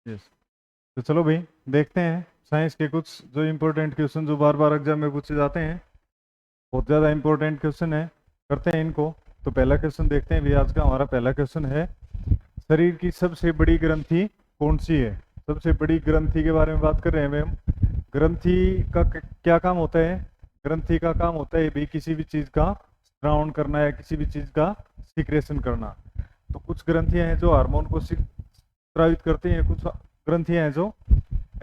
Yes. तो चलो भाई देखते हैं साइंस के कुछ जो इम्पोर्टेंट क्वेश्चन जो बार बार एग्जाम में पूछे जाते हैं। बहुत ज़्यादा इम्पोर्टेंट क्वेश्चन है, करते हैं इनको। तो पहला क्वेश्चन देखते हैं भी। आज का हमारा पहला क्वेश्चन है, शरीर की सबसे बड़ी ग्रंथि कौन सी है? सबसे बड़ी ग्रंथि के बारे में बात कर रहे हैं मैम। ग्रंथि का क्या काम होता है? ग्रंथि का काम होता है भी किसी भी चीज़ का स्त्रावण करना या किसी भी चीज़ का सिक्रेशन करना। तो कुछ ग्रंथियां हैं जो हार्मोन को स्रावित करती हैं, कुछ ग्रंथियां हैं जो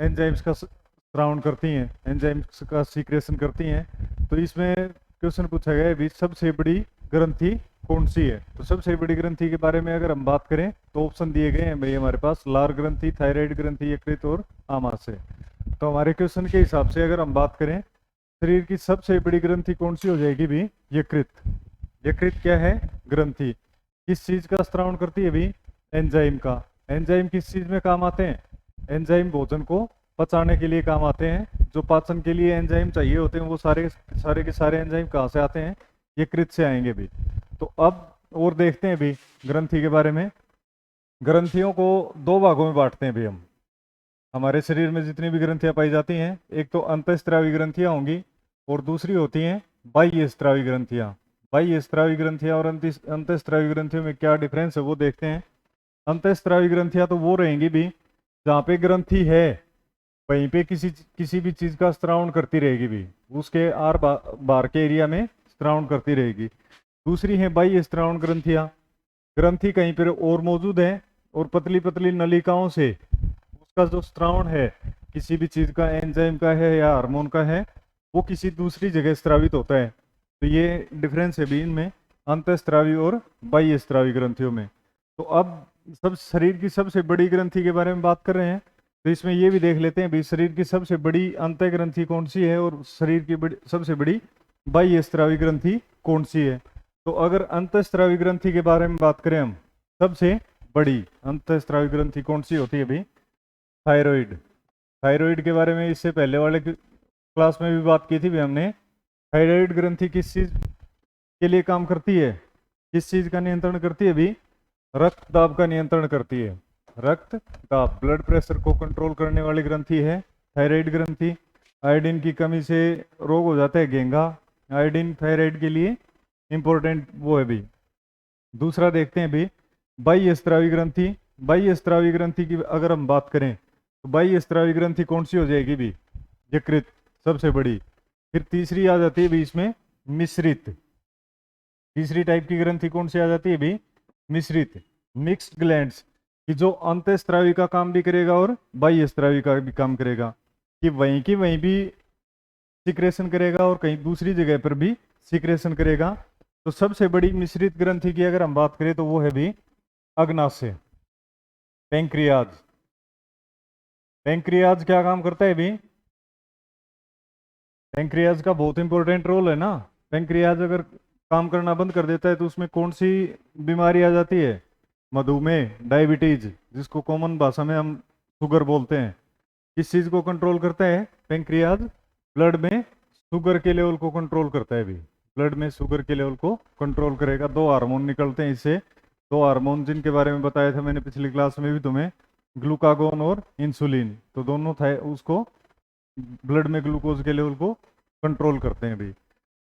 एंजाइम्स का स्रावण करती हैं, एंजाइम्स का सीक्रेशन करती हैं। तो इसमें क्वेश्चन पूछा गया है भी सबसे बड़ी ग्रंथि कौन सी है? तो सबसे बड़ी ग्रंथि के बारे में अगर हम बात करें तो ऑप्शन दिए गए हैं भाई हमारे पास, लार ग्रंथि, थायराइड ग्रंथि, यकृत और आमाशय। तो हमारे क्वेश्चन के हिसाब से अगर हम बात करें, शरीर की सबसे बड़ी ग्रंथि कौन सी हो जाएगी भी? यकृत। यकृत क्या है? ग्रंथि। किस चीज का स्त्रावण करती है भी? एंजाइम का। एंजाइम किस चीज में काम आते हैं? एंजाइम भोजन को पचाने के लिए काम आते हैं। जो पाचन के लिए एंजाइम चाहिए होते हैं वो सारे सारे के सारे एंजाइम कहाँ से आते हैं? यकृत से आएंगे भी। तो अब और देखते हैं भी ग्रंथि के बारे में। ग्रंथियों को दो भागों में बांटते हैं भी हम। हमारे शरीर में जितनी भी ग्रंथियां पाई जाती हैं, एक तो अंतःस्रावी ग्रंथियां होंगी और दूसरी होती हैं बाह्य स्रावी ग्रंथियां। बाह्य स्रावी ग्रंथियां और अंतःस्रावी ग्रंथियों में क्या डिफरेंस है वो देखते हैं। अंतःस्रावी ग्रंथियां तो वो रहेंगी भी जहाँ पे ग्रंथि है वहीं पे किसी भी चीज का स्त्रावण करती रहेगी भी, उसके बार के एरिया में स्त्रावण करती रहेगी। दूसरी है बाह्य स्त्रावण ग्रंथियां। ग्रंथि कहीं पर और मौजूद है और पतली पतली नलिकाओं से उसका जो स्त्रावण है किसी भी चीज का, एंजाइम का है या हार्मोन का है, वो किसी दूसरी जगह स्रावित होता है। तो ये डिफरेंस है भी इनमें, अंतःस्रावी और बाह्य स्रावी ग्रंथियों में। तो अब सब शरीर की सबसे बड़ी ग्रंथि के बारे में बात कर रहे हैं। तो इसमें ये भी देख लेते हैं भी शरीर की सबसे बड़ी अंतः ग्रंथि कौन सी है और शरीर की सबसे बड़ी बाह्य स्रावी ग्रंथि कौन सी है। तो अगर अंतःस्रावी ग्रंथि के बारे में बात करें हम, सबसे बड़ी अंतःस्रावी ग्रंथि कौन सी होती है भी? थायराइड। थायराइड के बारे में इससे पहले वाले क्लास में भी बात की थी भी हमने। थायराइड ग्रंथि किस चीज के लिए काम करती है? किस चीज का नियंत्रण करती है भी? रक्त दाब का नियंत्रण करती है। रक्त दाब, ब्लड प्रेशर को कंट्रोल करने वाली ग्रंथि है थायराइड ग्रंथि। आयोडीन की कमी से रोग हो जाता है घेंघा। आयोडीन थायराइड के लिए इंपॉर्टेंट वो है भी। दूसरा देखते हैं भी बाह्य स्रावी ग्रंथि। बाह्य स्रावी ग्रंथि की अगर हम बात करें तो बाह्य स्रावी ग्रंथि कौन सी हो जाएगी भी? यकृत, सबसे बड़ी। फिर तीसरी आ जाती है भी इसमें मिश्रित। तीसरी टाइप की ग्रंथि कौन सी आ जाती है भी? मिश्रित, मिक्स्ड ग्लैंड्स, कि जो अंतःस्रावी का काम भी करेगा और बाह्य स्रावी का भी काम करेगा, कि वहीं की वहीं भी सिक्रेशन करेगा और कहीं दूसरी जगह पर भी सिक्रेशन करेगा। तो सबसे बड़ी मिश्रित ग्रंथि की अगर हम बात करें तो वो है भी अग्नाशय, पेंक्रियाज। पेंक्रियाज क्या काम करता है भी? पेंक्रियाज का बहुत इंपॉर्टेंट रोल है ना। पेंक्रियाज अगर काम करना बंद कर देता है तो उसमें कौन सी बीमारी आ जाती है? मधुमेह, डायबिटीज, जिसको कॉमन भाषा में हम शुगर बोलते हैं। किस चीज को कंट्रोल करता है पेंक्रियाज? ब्लड में शुगर के लेवल को कंट्रोल करता है भी। ब्लड में शुगर के लेवल को कंट्रोल करेगा। दो हार्मोन निकलते हैं इससे, दो हार्मोन जिनके बारे में बताया था मैंने पिछली क्लास में भी तुम्हें, ग्लूकागोन और इंसुलिन। तो दोनों था उसको ब्लड में ग्लूकोज के लेवल को कंट्रोल करते हैं भी।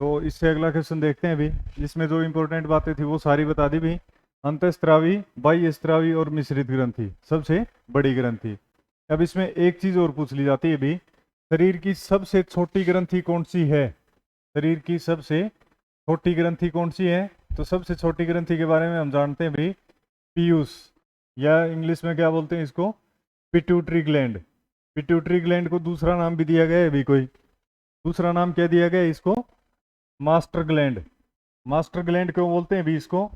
तो इससे अगला क्वेश्चन देखते हैं भी। इसमें जो इंपॉर्टेंट बातें थी वो सारी बता दी भी। अंतःस्रावी, बाह्य स्रावी और मिश्रित ग्रंथि सबसे बड़ी ग्रंथि। अब इसमें एक चीज और पूछ ली जाती है भी, शरीर की सबसे छोटी ग्रंथि कौन सी है? शरीर की सबसे छोटी ग्रंथि कौन सी है? तो सबसे छोटी ग्रंथि के बारे में हम जानते हैं भी पीयूष, या इंग्लिश में क्या बोलते हैं इसको? Pituitary gland. पिट्यूटरी ग्लैंड को दूसरा नाम भी दिया गया है भी कोई। दूसरा नाम क्या दिया गया है इसको? Master gland. मास्टर ग्लैंड क्यों बोलते हैं भी इसको?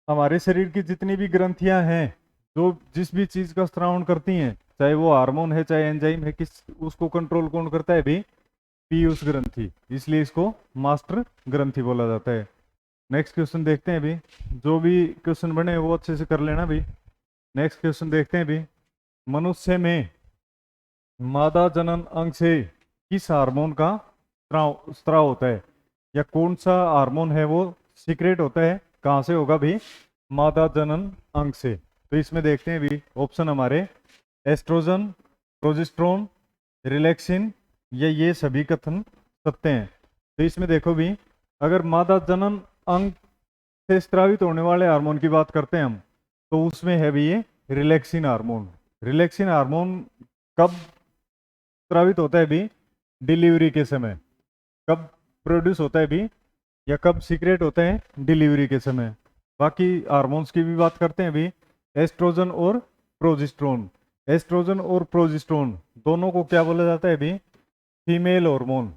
हमारे शरीर की जितनी भी ग्रंथियां हैं जो जिस भी चीज का स्त्रावण करती हैं, चाहे वो हार्मोन है चाहे एंजाइम है, किस उसको कंट्रोल कौन करता है भी? पीयूष ग्रंथि। इसलिए इसको मास्टर ग्रंथि बोला जाता है। नेक्स्ट क्वेश्चन देखते हैं भी। जो भी क्वेश्चन बने वो अच्छे से कर लेना भी। नेक्स्ट क्वेश्चन देखते हैं भी। मनुष्य में मादा जनन अंग से किस हार्मोन का स्त्राव स्त्राव होता है, या कौन सा हार्मोन है वो सीक्रेट होता है? कहाँ से होगा भी? मादा जनन अंग से। तो इसमें देखते हैं भी ऑप्शन हमारे एस्ट्रोजन, प्रोजेस्टेरोन, रिलैक्सिन, ये सभी कथन सत्य हैं। तो इसमें देखो भी, अगर मादा जनन अंग से स्रावित होने वाले हार्मोन की बात करते हैं हम, तो उसमें है भी ये रिलैक्सिन हार्मोन। रिलैक्सिन हार्मोन कब स्रावित होता है भी? डिलीवरी के समय। कब प्रोड्यूस होता है भी, या कब सीक्रेट होते हैं? डिलीवरी के समय। बाकी हार्मोन्स की भी बात करते हैं भी, एस्ट्रोजन और प्रोजेस्टेरोन। एस्ट्रोजन और प्रोजेस्टेरोन दोनों को क्या बोला जाता है भी? Female hormone.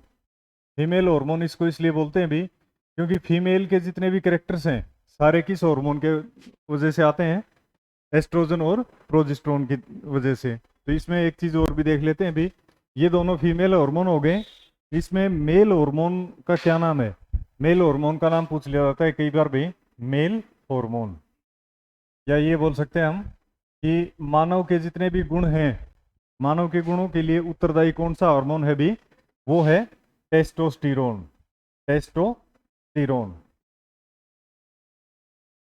फीमेल हार्मोन इसको इसलिए बोलते हैं भी क्योंकि फीमेल के जितने भी कैरेक्टर्स हैं सारे किस हार्मोन के वजह से आते हैं? एस्ट्रोजन और प्रोजेस्टेरोन की वजह से। तो इसमें एक चीज और भी देख लेते हैं भी, ये दोनों फीमेल हार्मोन हो गए। इसमें मेल हार्मोन का क्या नाम है? मेल हार्मोन का नाम पूछ लिया जाता है कई बार भी, मेल हार्मोन। या ये बोल सकते हैं हम कि मानव के जितने भी गुण हैं, मानव के गुणों के लिए उत्तरदायी कौन सा हार्मोन है भी? वो है टेस्टोस्टेरोन। टेस्टोस्टेरोन।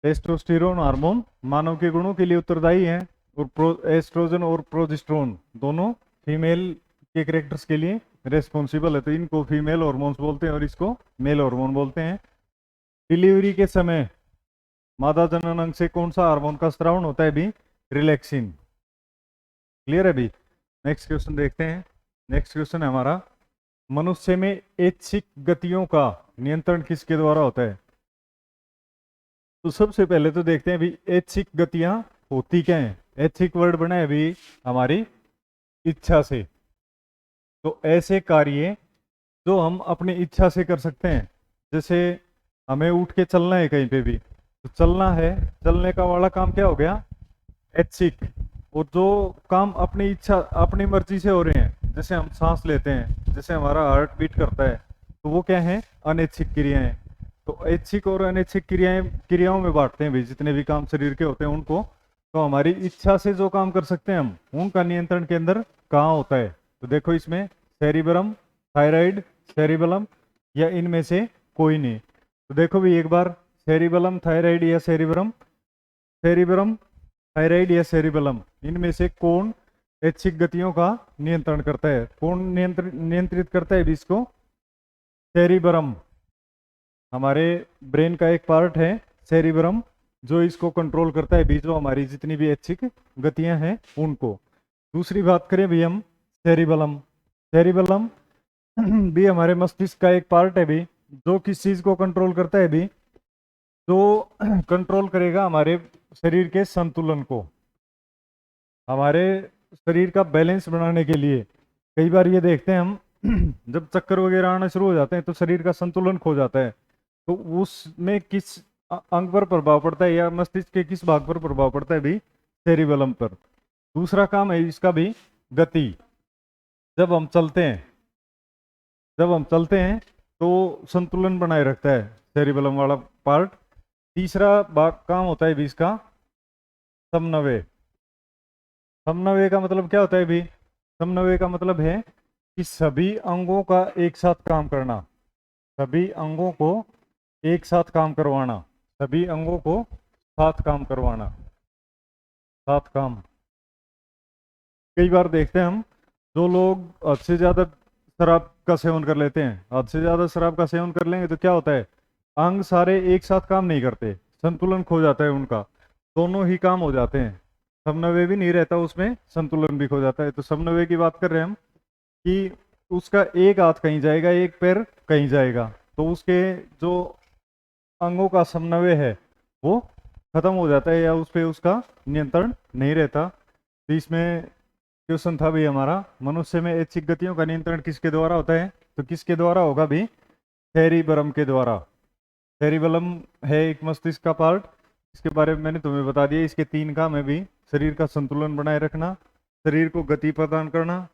टेस्टोस्टेरोन हार्मोन मानव के गुणों के लिए उत्तरदायी है। और एस्ट्रोजन और प्रोजेस्टेरोन दोनों फीमेल के कैरेक्टर्स के लिए रेस्पॉन्सिबल है। तो इनको फीमेल हार्मोन्स बोलते हैं और इसको मेल हार्मोन बोलते हैं। डिलीवरी के समय मादा जनन अंग से कौन सा हार्मोन का स्रावण होता है भी? रिलैक्सिन। क्लियर है भी? नेक्स्ट क्वेश्चन देखते हैं। नेक्स्ट क्वेश्चन है हमारा, मनुष्य में ऐच्छिक गतियों का नियंत्रण किसके द्वारा होता है? तो सबसे पहले तो देखते हैं अभी ऐच्छिक गतियां होती क्या है। ऐच्छिक वर्ड बना है अभी हमारी इच्छा से। तो ऐसे कार्य जो हम अपनी इच्छा से कर सकते हैं, जैसे हमें उठ के चलना है कहीं पे भी, तो चलना है, चलने का वाला काम क्या हो गया? ऐच्छिक। और जो काम अपनी इच्छा अपनी मर्जी से हो रहे हैं, जैसे हम सांस लेते हैं, जैसे हमारा हार्ट बीट करता है, तो वो क्या है? अनैच्छिक क्रियाएं। तो ऐच्छिक और अनैच्छिक क्रियाओं में बांटते हैं भाई, जितने भी काम शरीर के होते हैं उनको। तो हमारी इच्छा से जो काम कर सकते हैं हम, उनका नियंत्रण के अंदर कहाँ होता है? तो देखो इसमें सेरिबरम, थायराइड, सेरिबलम, या इनमें से कोई नहीं। तो देखो भी एक बार, सेरिबलम, थायराइड या सेरिबरम, सेरिबरम, थायराइड या सेरिबलम, इनमें से कौन ऐच्छिक गतियों का नियंत्रण करता है? कौन नियंत्रित करता है भी इसको? सेरिबरम। हमारे ब्रेन का एक पार्ट है सेरिबरम, जो इसको कंट्रोल करता है भी, जो हमारी जितनी भी ऐच्छिक गतियां हैं उनको। दूसरी बात करें भी हम, सेरिबलम। सेरिबलम भी हमारे मस्तिष्क का एक पार्ट है भी, जो किस चीज को कंट्रोल करता है भी? जो कंट्रोल करेगा हमारे शरीर के संतुलन को, हमारे शरीर का बैलेंस बनाने के लिए। कई बार ये देखते हैं हम जब चक्कर वगैरह आना शुरू हो जाते हैं तो शरीर का संतुलन खो जाता है। तो उसमें किस अंग पर प्रभाव पड़ता है, या मस्तिष्क के किस भाग पर प्रभाव पड़ता है भी? सेरिबेलम पर। दूसरा काम है इसका भी गति। जब हम चलते हैं, जब हम चलते हैं तो संतुलन बनाए रखता है सेरिबेलम वाला पार्ट। तीसरा काम होता है भी इसका समन्वय। समन्वय का मतलब क्या होता है भी? समन्वय का मतलब है कि सभी अंगों का एक साथ काम करना, सभी अंगों को एक साथ काम करवाना, सभी अंगों को साथ काम करवाना, साथ काम। कई बार देखते हैं हम, जो लोग हद से ज्यादा शराब का सेवन कर लेते हैं, हद से ज्यादा शराब का सेवन कर लेंगे तो क्या होता है? अंग सारे एक साथ काम नहीं करते, संतुलन खो जाता है उनका, दोनों ही काम हो जाते हैं, समन्वय भी नहीं रहता उसमें, संतुलन भी खो जाता है। तो समन्वय की बात कर रहे हैं हम कि उसका एक हाथ कहीं जाएगा, एक पैर कहीं जाएगा, तो उसके जो अंगों का समन्वय है वो खत्म हो जाता है, या उस पर उसका नियंत्रण नहीं रहता। तो इसमें क्वेश्चन था भी हमारा, मनुष्य में ऐच्छिक गतियों का नियंत्रण किसके द्वारा होता है? तो किसके द्वारा होगा भी? सेरिबरम के द्वारा। सेरिबलम है एक मस्तिष्क का पार्ट, इसके बारे में मैंने तुम्हें बता दिया। इसके 3 काम है भी, शरीर का संतुलन बनाए रखना, शरीर को गति प्रदान करना।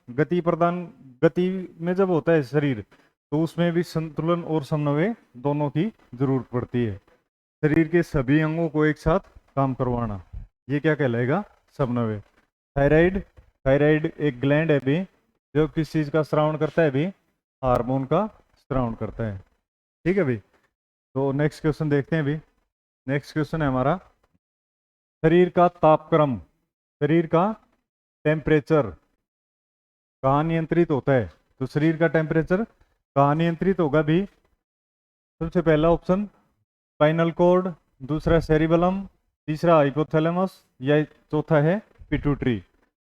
गति में जब होता है शरीर, तो उसमें भी संतुलन और समन्वय दोनों की जरूरत पड़ती है। शरीर के सभी अंगों को एक साथ काम करवाना, ये क्या कहलाएगा? समन्वय। थायराइड, थायराइड एक ग्लैंड है भी, जो किस चीज का स्रावण करता है भी? हार्मोन का स्रावण करता है। ठीक है भी? तो नेक्स्ट क्वेश्चन देखते हैं भी। नेक्स्ट क्वेश्चन है हमारा, शरीर का तापक्रम। शरीर का टेम्परेचर कहाँ नियंत्रित होता है, तो शरीर का टेम्परेचर कहाँ नियंत्रित होगा भी? सबसे पहला ऑप्शन स्पाइनल कॉर्ड, दूसरा सेरिबेलम, तीसरा हाइपोथैलेमस, या चौथा है पिट्यूटरी।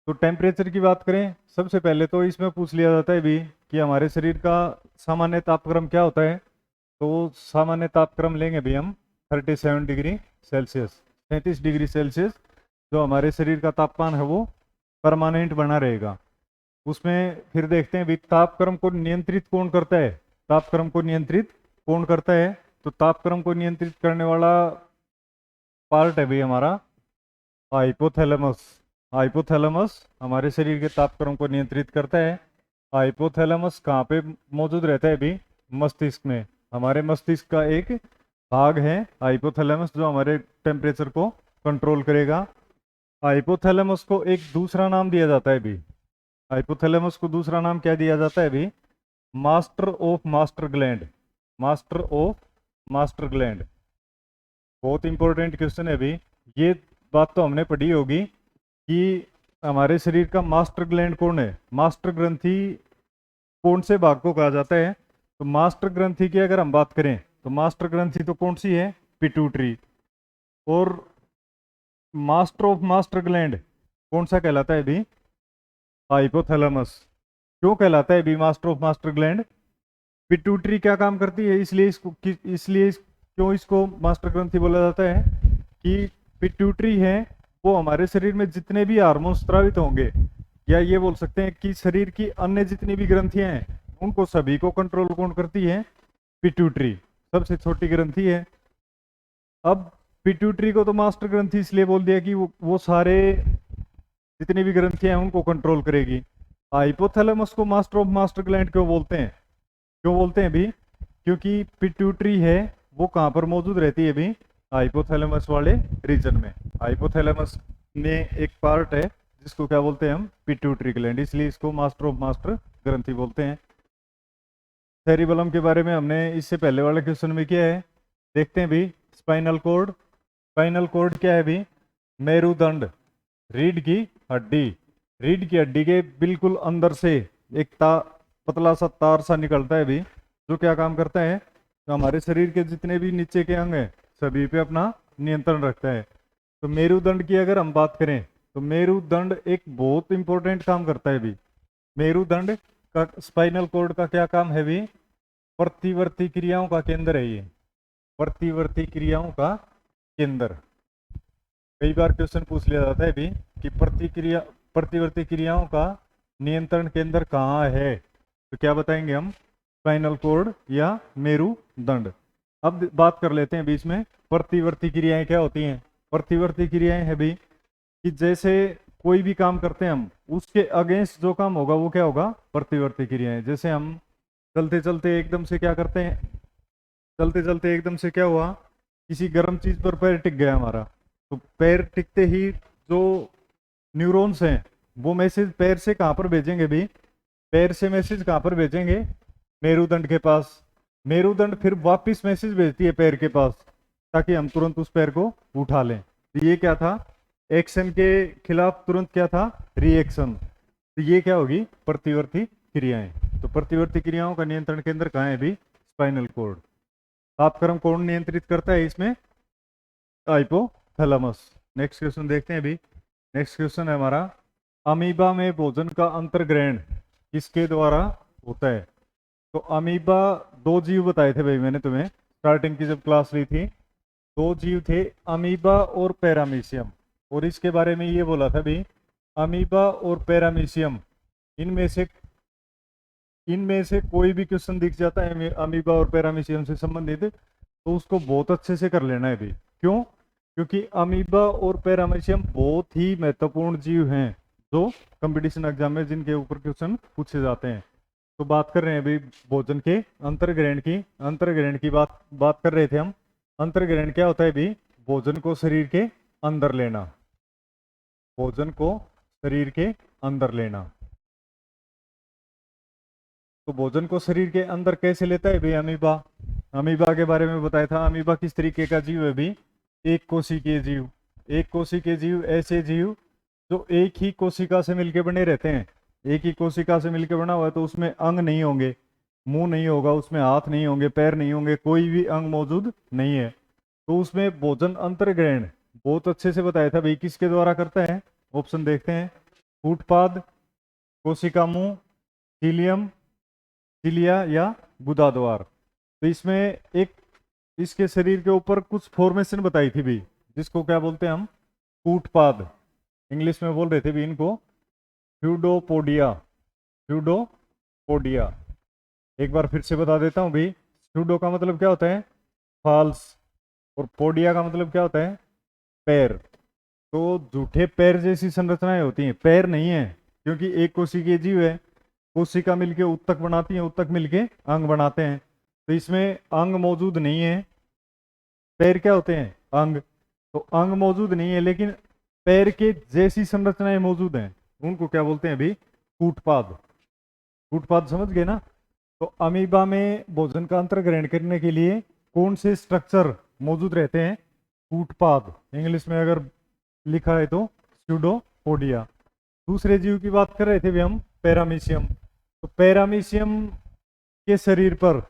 तो टेम्परेचर की बात करें, सबसे पहले तो इसमें पूछ लिया जाता है भी कि हमारे शरीर का सामान्य तापक्रम क्या होता है। तो सामान्य तापक्रम लेंगे भी हम 37 डिग्री सेल्सियस, 37 डिग्री सेल्सियस जो हमारे शरीर का तापमान है वो परमानेंट बना रहेगा। उसमें फिर देखते हैं भी तापक्रम को नियंत्रित कौन करता है, तापक्रम को नियंत्रित कौन करता है? तो तापक्रम को नियंत्रित करने वाला पार्ट है भी हमारा हाइपोथैलेमस। हाइपोथैलेमस हमारे शरीर के तापक्रम को नियंत्रित करता है। हाइपोथैलेमस कहाँ पे मौजूद रहता है भी? मस्तिष्क में। हमारे मस्तिष्क का एक भाग है हाइपोथैलेमस जो हमारे टेम्परेचर को कंट्रोल करेगा। हाइपोथैलेमस को एक दूसरा नाम दिया जाता है भी, हाइपोथैलेमस को दूसरा नाम क्या दिया जाता है भी? Master of master gland. Master of master gland बहुत इंपॉर्टेंट क्वेश्चन है भी। ये बात तो हमने पढ़ी होगी कि हमारे शरीर का मास्टर ग्लैंड कौन है, मास्टर ग्रंथि कौन से भाग को कहा जाता है? तो मास्टर ग्रंथि की अगर हम बात करें तो मास्टर ग्रंथि तो कौन सी है? पिट्यूटरी। और मास्टर ऑफ मास्टर ग्लैंड कौन सा कहलाता है भी? हाइपोथैलेमस। क्यों कहलाता है भी master of master gland? Pituitary क्या काम करती है, क्यों इसको मास्टर ग्रंथि बोला जाता है कि पिट्यूटरी है वो हमारे शरीर में जितने भी हार्मोन स्रावित होंगे, या ये बोल सकते हैं कि शरीर की अन्य जितनी भी ग्रंथियां हैं उनको सभी को कंट्रोल कौन करती है? पिट्यूटरी सबसे छोटी ग्रंथि है। अब पिट्यूटरी को तो मास्टर ग्रंथि इसलिए बोल दिया कि वो सारे जितनी भी ग्रंथियां हैं उनको कंट्रोल करेगी। हाइपोथैलेमस को मास्टर ऑफ मास्टर ग्लैंड क्यों बोलते हैं? क्यों बोलते हैं भी? क्योंकि पिट्यूटरी है वो कहाँ पर मौजूद रहती है भी? हाइपोथैलेमस वाले रीजन में। हाइपोथैलेमस में एक पार्ट है जिसको क्या बोलते हैं हम? पिट्यूटरी ग्लैंड, इसलिए इसको मास्टर ऑफ मास्टर ग्रंथि बोलते हैं। सेरिबेलम के बारे में हमने इससे पहले वाले क्वेश्चन में किया है, देखते हैं भी। स्पाइनल कॉर्ड, स्पाइनल कॉर्ड क्या है भी? मेरुदंड, रीढ़ की हड्डी। रीढ़ की हड्डी के बिल्कुल अंदर से एक पतला सा तार सा निकलता है भी, जो क्या काम करता है? तो हमारे शरीर के जितने भी नीचे के अंग हैं सभी पे अपना नियंत्रण रखता है। तो मेरुदंड की अगर हम बात करें तो मेरुदंड एक बहुत इंपॉर्टेंट काम करता है भी। मेरुदंड का स्पाइनल कॉर्ड का क्या काम है भी? प्रतिवर्ती क्रियाओं का केंद्र है ये, प्रतिवर्ती क्रियाओं का केंद्र। कई बार क्वेश्चन पूछ लिया जाता है भी कि प्रतिवर्ती क्रियाओं का नियंत्रण केंद्र कहाँ है, तो क्या बताएंगे हम? स्पाइनल कॉर्ड या मेरुदंड। अब बात कर लेते हैं बीच में प्रतिवर्ती क्रियाएं क्या होती हैं। प्रतिवर्ती क्रियाएं है भी कि जैसे कोई भी काम करते हैं हम, उसके अगेंस्ट जो काम होगा वो क्या होगा? प्रतिवर्ती क्रियाएं। जैसे हम चलते चलते एकदम से क्या करते हैं, चलते चलते एकदम से क्या हुआ, किसी गर्म चीज पर पैर टिक गया हमारा, तो पैर टिकते ही जो न्यूरॉन्स हैं वो मैसेज पैर से कहाँ पर भेजेंगे भी? पैर से मैसेज कहाँ पर भेजेंगे? मेरुदंड के पास। मेरुदंड फिर वापस मैसेज भेजती है पैर के पास ताकि हम तुरंत उस पैर को उठा लें। तो ये क्या था? एक्शन के खिलाफ तुरंत क्या था? रिएक्शन। तो ये क्या होगी? प्रतिवर्ती क्रियाएं। तो प्रतिवर्ती क्रियाओं का नियंत्रण केंद्र कहाँ है भी? Spinal cord. तापक्रम कौन नियंत्रित करता है इसमें? हाइपोथैलेमस। नेक्स्ट क्वेश्चन देखते हैं अभी। नेक्स्ट क्वेश्चन है हमारा, अमीबा में भोजन का अंतर्ग्रहण किसके द्वारा होता है? तो अमीबा दो जीव बताए थे भाई मैंने तुम्हें स्टार्टिंग की जब क्लास ली थी। दो जीव थे, अमीबा और पैरामीशियम। और इसके बारे में ये बोला था भी, अमीबा और पैरामीशियम इनमें से कोई भी क्वेश्चन दिख जाता है अमीबा और पैरामीशियम से संबंधित तो उसको बहुत अच्छे से कर लेना है भी। क्यों? क्योंकि अमीबा और पैरामीशियम बहुत ही महत्वपूर्ण जीव हैं जो कंपटीशन एग्जाम में जिनके ऊपर क्वेश्चन पूछे जाते हैं। तो बात कर रहे हैं अभी भोजन के अंतर्ग्रहण की बात कर रहे थे हम। अंतर्ग्रहण क्या होता है भी? भोजन को शरीर के अंदर लेना, भोजन को शरीर के अंदर लेना। तो भोजन को शरीर के अंदर कैसे लेता है भाई अमीबा? अमीबा के बारे में बताया था। अमीबा किस तरीके का जीव है भी? एक कोशिकीय जीव। एक कोशिकीय जीव ऐसे जीव जो एक ही कोशिका से मिलके बने रहते हैं, एक ही कोशिका से मिलके बना हुआ है, तो उसमें अंग नहीं होंगे, मुंह नहीं होगा, उसमें हाथ नहीं होंगे, पैर नहीं होंगे, कोई भी अंग मौजूद नहीं है। तो उसमें भोजन अंतर्ग्रहण बहुत अच्छे से बताया था भाई, किसके द्वारा करता है? ऑप्शन देखते हैं, फूटपाद, कोशिका मुंह, सीलियम, सीलिया या गुदा द्वार। तो इसमें एक इसके शरीर के ऊपर कुछ फॉर्मेशन बताई थी भी, जिसको क्या बोलते हैं हम? फूटपाद। इंग्लिश में बोल रहे थे भी इनको स्यूडोपोडिया, स्यूडोपोडिया। एक बार फिर से बता देता हूँ भी, स्यूडो का मतलब क्या होता है? फॉल्स, और पोडिया का मतलब क्या होता है? पैर। तो झूठे पैर जैसी संरचनाएं होती हैं, पैर नहीं है, क्योंकि एक कोशिकीय जीव है, कोशिका मिलके उत्तक बनाती है, उत्तक मिलके अंग बनाते हैं। तो इसमें अंग मौजूद नहीं है। पैर क्या होते हैं? अंग। तो अंग मौजूद नहीं है, लेकिन पैर के जैसी संरचनाएं मौजूद हैं, उनको क्या बोलते हैं अभी? कूटपाद। कूटपाद समझ गए ना? तो अमीबा में भोजन का अंतर ग्रहण करने के लिए कौन से स्ट्रक्चर मौजूद रहते हैं? कूटपाद। इंग्लिश में अगर लिखा है तो स्यूडोपोडिया। दूसरे जीव की बात कर रहे थे भी हम, पैरामीशियम। तो पैरामीशियम के शरीर पर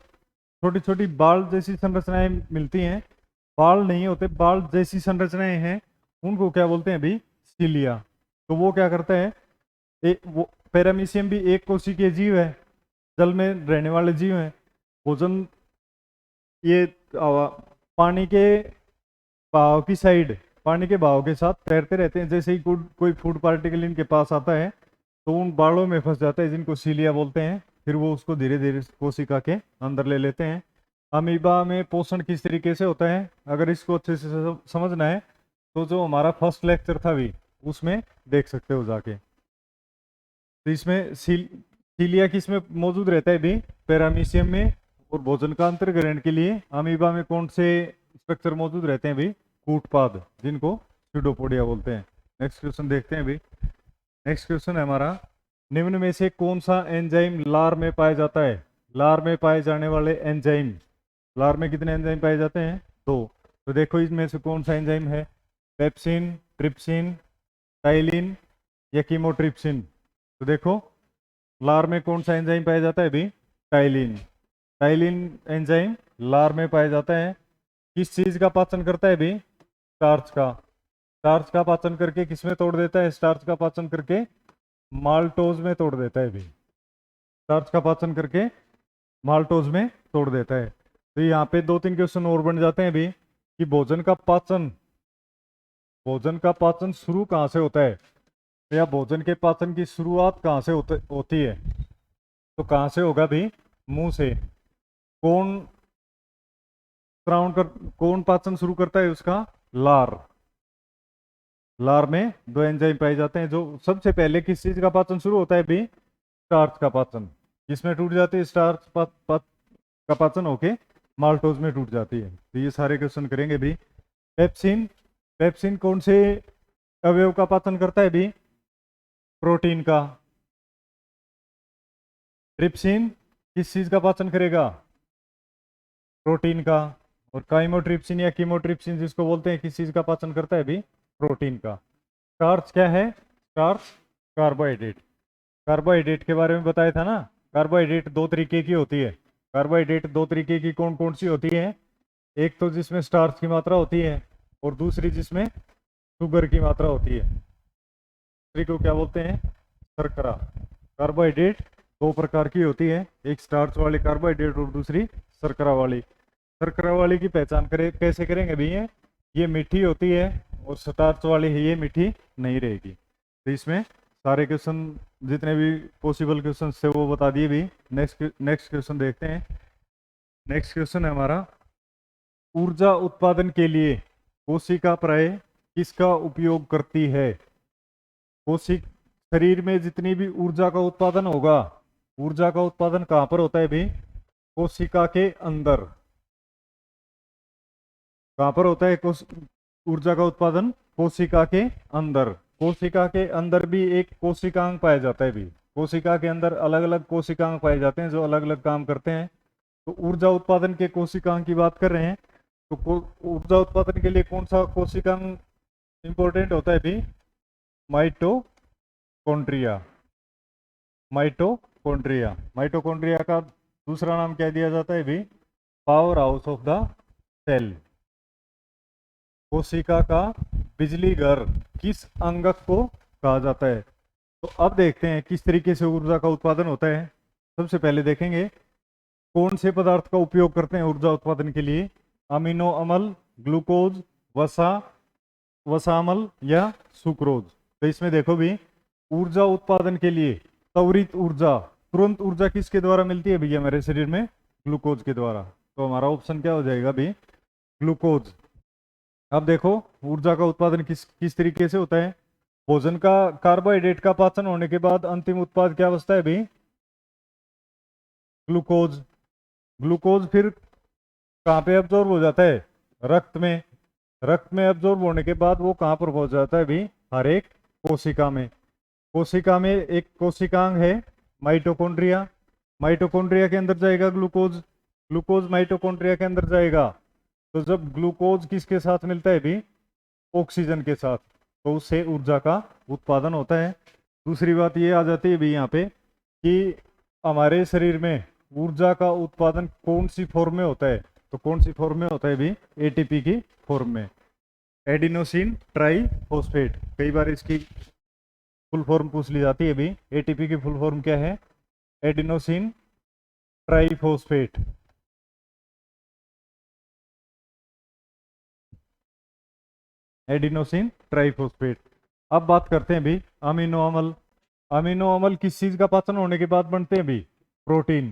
छोटी छोटी बाल जैसी संरचनाएं मिलती हैं, बाल नहीं होते, बाल जैसी संरचनाएं हैं, उनको क्या बोलते हैं अभी? सीलिया। तो वो क्या करता है? वो पैरामीशियम भी एक कोशिकीय जीव है, जल में रहने वाले जीव हैं। भोजन ये पानी के बहाव की साइड, पानी के बहाव के साथ तैरते रहते हैं। जैसे ही कोई फूड पार्टिकल इनके पास आता है, तो उन बालों में फंस जाता है, जिनको सीलिया बोलते हैं। फिर वो उसको धीरे धीरे कोशिका के अंदर ले लेते हैं। अमीबा में पोषण किस तरीके से होता है, अगर इसको अच्छे से समझना है, तो जो हमारा फर्स्ट लेक्चर था भी, उसमें देख सकते हो जाके। तो इसमें सीलिया किस में मौजूद रहता है भी? पैरामीशियम में। और भोजन का अंतर ग्रहण के लिए अमीबा में कौन से स्ट्रक्चर मौजूद रहते हैं भी? कूटपाद, जिनको स्यूडोपोडिया बोलते हैं। नेक्स्ट क्वेश्चन देखते हैं भी। नेक्स्ट क्वेश्चन है हमारा, निम्न में से कौन सा एंजाइम लार में पाया जाता है? लार में पाए जाने वाले एंजाइम, लार में कितने एंजाइम पाए जाते हैं? 2। तो देखो इसमें से कौन सा एंजाइम है? पेप्सिन, ट्रिप्सिन, टाइलिन या कीमोट्रिप्सिन? तो देखो, लार में कौन सा एंजाइम पाया जाता है भी? टाइलिन। टाइलिन एंजाइम लार में पाया जाता है। किस चीज का पाचन करता है भी? स्टार्च का। स्टार्च का पाचन करके किस में तोड़ देता है? स्टार्च का पाचन करके माल्टोज में तोड़ देता है भी। स्टार्च का पाचन करके माल्टोज में तोड़ देता है। तो यहाँ पे 2-3 क्वेश्चन और बन जाते हैं भी, कि भोजन का पाचन शुरू कहाँ से होता है, या भोजन के पाचन की शुरुआत कहाँ से होती है? तो कहाँ से होगा भी? मुंह से। कौन कौन पाचन शुरू करता है उसका? लार। लार में 2 एंजाइम पाए जाते हैं। जो सबसे पहले किस चीज का पाचन शुरू होता है भी? स्टार्च का पाचन। जिसमें टूट जाती है स्टार्च का पाचन होके माल्टोज में टूट जाती है। तो ये सारे क्वेश्चन करेंगे भी। पेप्सिन, पेप्सिन कौन से अवयव का पाचन करता है भी? प्रोटीन का। ट्रिप्सिन किस चीज का पाचन करेगा? प्रोटीन का। और काइमोट्रिप्सिन या कीमोट्रिप्सिन जिसको बोलते हैं, किस चीज का पाचन करता है भी? प्रोटीन का। स्टार्च क्या है? Starch carbohydrate. कार्बोहाइड्रेट के बारे में बताया था ना। कार्बोहाइड्रेट 2 तरीके की होती है। कार्बोहाइड्रेट 2 तरीके की कौन कौन सी होती है? एक तो जिसमें स्टार्च की मात्रा होती है, और दूसरी जिसमें शुगर की मात्रा होती है। दूसरी को क्या बोलते हैं? शर्करा। कार्बोहाइड्रेट 2 प्रकार की होती है, एक स्टार्च वाली कार्बोहाइड्रेट और दूसरी शर्करा वाली। शर्करा वाली की पहचान कैसे करेंगे भैया? ये मीठी होती है, और स्टार्च वाली है, ये मीठी नहीं रहेगी। तो इसमें सारे क्वेश्चन जितने भी पॉसिबल क्वेश्चन थे वो बता दिए भी। नेक्स्ट क्वेश्चन देखते हैं। नेक्स्ट क्वेश्चन है हमारा, ऊर्जा उत्पादन के लिए कोशिका प्राय किसका उपयोग करती है? शरीर में जितनी भी ऊर्जा का उत्पादन होगा, ऊर्जा का उत्पादन कहाँ पर होता है भी? कोशिका के अंदर। कहाँ पर होता है ऊर्जा का उत्पादन? कोशिका के अंदर। कोशिका के अंदर भी एक कोशिकांग पाया जाता है भी। कोशिका के अंदर अलग अलग कोशिकांग पाए जाते हैं, जो अलग अलग काम करते हैं। तो ऊर्जा उत्पादन के कोशिकांग की बात कर रहे हैं, तो ऊर्जा उत्पादन के लिए कौन सा कोशिकांग इंपॉर्टेंट होता है भी? माइटोकॉन्ड्रिया। माइटोकॉन्ड्रिया, माइटोकॉन्ड्रिया का दूसरा नाम क्या दिया जाता है भी? Power house of the cell. कोशिका का बिजली घर किस अंगक को कहा जाता है? तो अब देखते हैं किस तरीके से ऊर्जा का उत्पादन होता है। सबसे पहले देखेंगे कौन से पदार्थ का उपयोग करते हैं ऊर्जा उत्पादन के लिए। अमीनो अम्ल, ग्लूकोज, वसा, वसामल या सुक्रोज। तो इसमें देखो भी ऊर्जा उत्पादन के लिए त्वरित ऊर्जा, तुरंत ऊर्जा किसके द्वारा मिलती है भैया हमारे शरीर में? ग्लूकोज के द्वारा। तो हमारा ऑप्शन क्या हो जाएगा भी? ग्लूकोज। अब देखो ऊर्जा का उत्पादन किस किस तरीके से होता है। भोजन का, कार्बोहाइड्रेट का पाचन होने के बाद अंतिम उत्पाद क्या बचता है भी? ग्लूकोज। ग्लूकोज फिर कहाँ पे एब्जॉर्ब हो जाता है? रक्त में। रक्त में एब्जॉर्ब होने के बाद वो कहाँ पर पहुंच जाता है भी? हर एक कोशिका में। कोशिका में एक कोशिकांग है माइटोकॉन्ड्रिया। माइटोकॉन्ड्रिया के अंदर जाएगा ग्लूकोज। ग्लूकोज माइटोकॉन्ड्रिया के अंदर जाएगा। तो जब ग्लूकोज किसके साथ मिलता है भी? ऑक्सीजन के साथ, तो उससे ऊर्जा का उत्पादन होता है। दूसरी बात ये आ जाती है भी यहाँ पे कि हमारे शरीर में ऊर्जा का उत्पादन कौन सी फॉर्म में होता है? तो कौन सी फॉर्म में होता है भी? एटीपी की फॉर्म में। एडिनोसिन ट्राईफॉस्फेट, कई बार इसकी फुल फॉर्म पूछ ली जाती है भी। एटीपी की फुल फॉर्म क्या है? Adenosine triphosphate. Adenosine triphosphate. अब बात करते हैं भी अमीनो अम्ल। अमीनो अम्ल किस चीज का पाचन होने के बाद बनते हैं भी? प्रोटीन।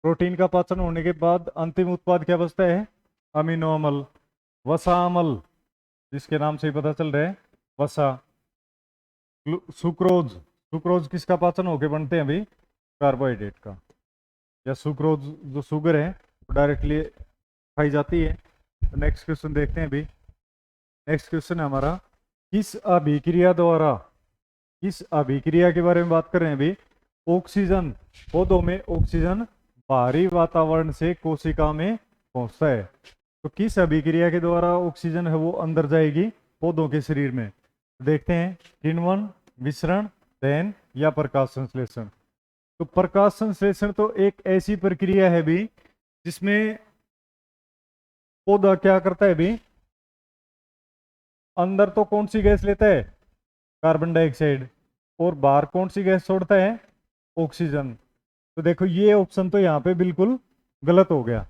प्रोटीन का पाचन होने के बाद अंतिम उत्पाद क्या बचता है? अमीनो अम्ल। वसा अम्ल, जिसके नाम से ही पता चल रहा है वसा। सुक्रोज। सुक्रोज किसका पाचन होके बनते हैं भी? कार्बोहाइड्रेट का। या सुक्रोज जो शुगर है डायरेक्टली खाई जाती है। तो नेक्स्ट क्वेश्चन देखते हैं भी। नेक्स्ट क्वेश्चन है हमारा किस अभिक्रिया द्वारा, किस अभिक्रिया के बारे में बात कर रहे हैं भी? ऑक्सीजन, पौधों में ऑक्सीजन बाहरी वातावरण से कोशिका में पहुंचता है। तो किस अभिक्रिया के द्वारा ऑक्सीजन है वो अंदर जाएगी पौधों के शरीर में? देखते हैं किण्वन, विसरण, दहन या प्रकाश संश्लेषण। तो प्रकाश संश्लेषण तो एक ऐसी प्रक्रिया है भी जिसमें पौधा क्या करता है भी? अंदर तो कौन सी गैस लेता है? Carbon dioxide. और बाहर कौन सी गैस छोड़ता है? ऑक्सीजन। तो देखो ये ऑप्शन तो यहाँ पे बिल्कुल गलत हो गया।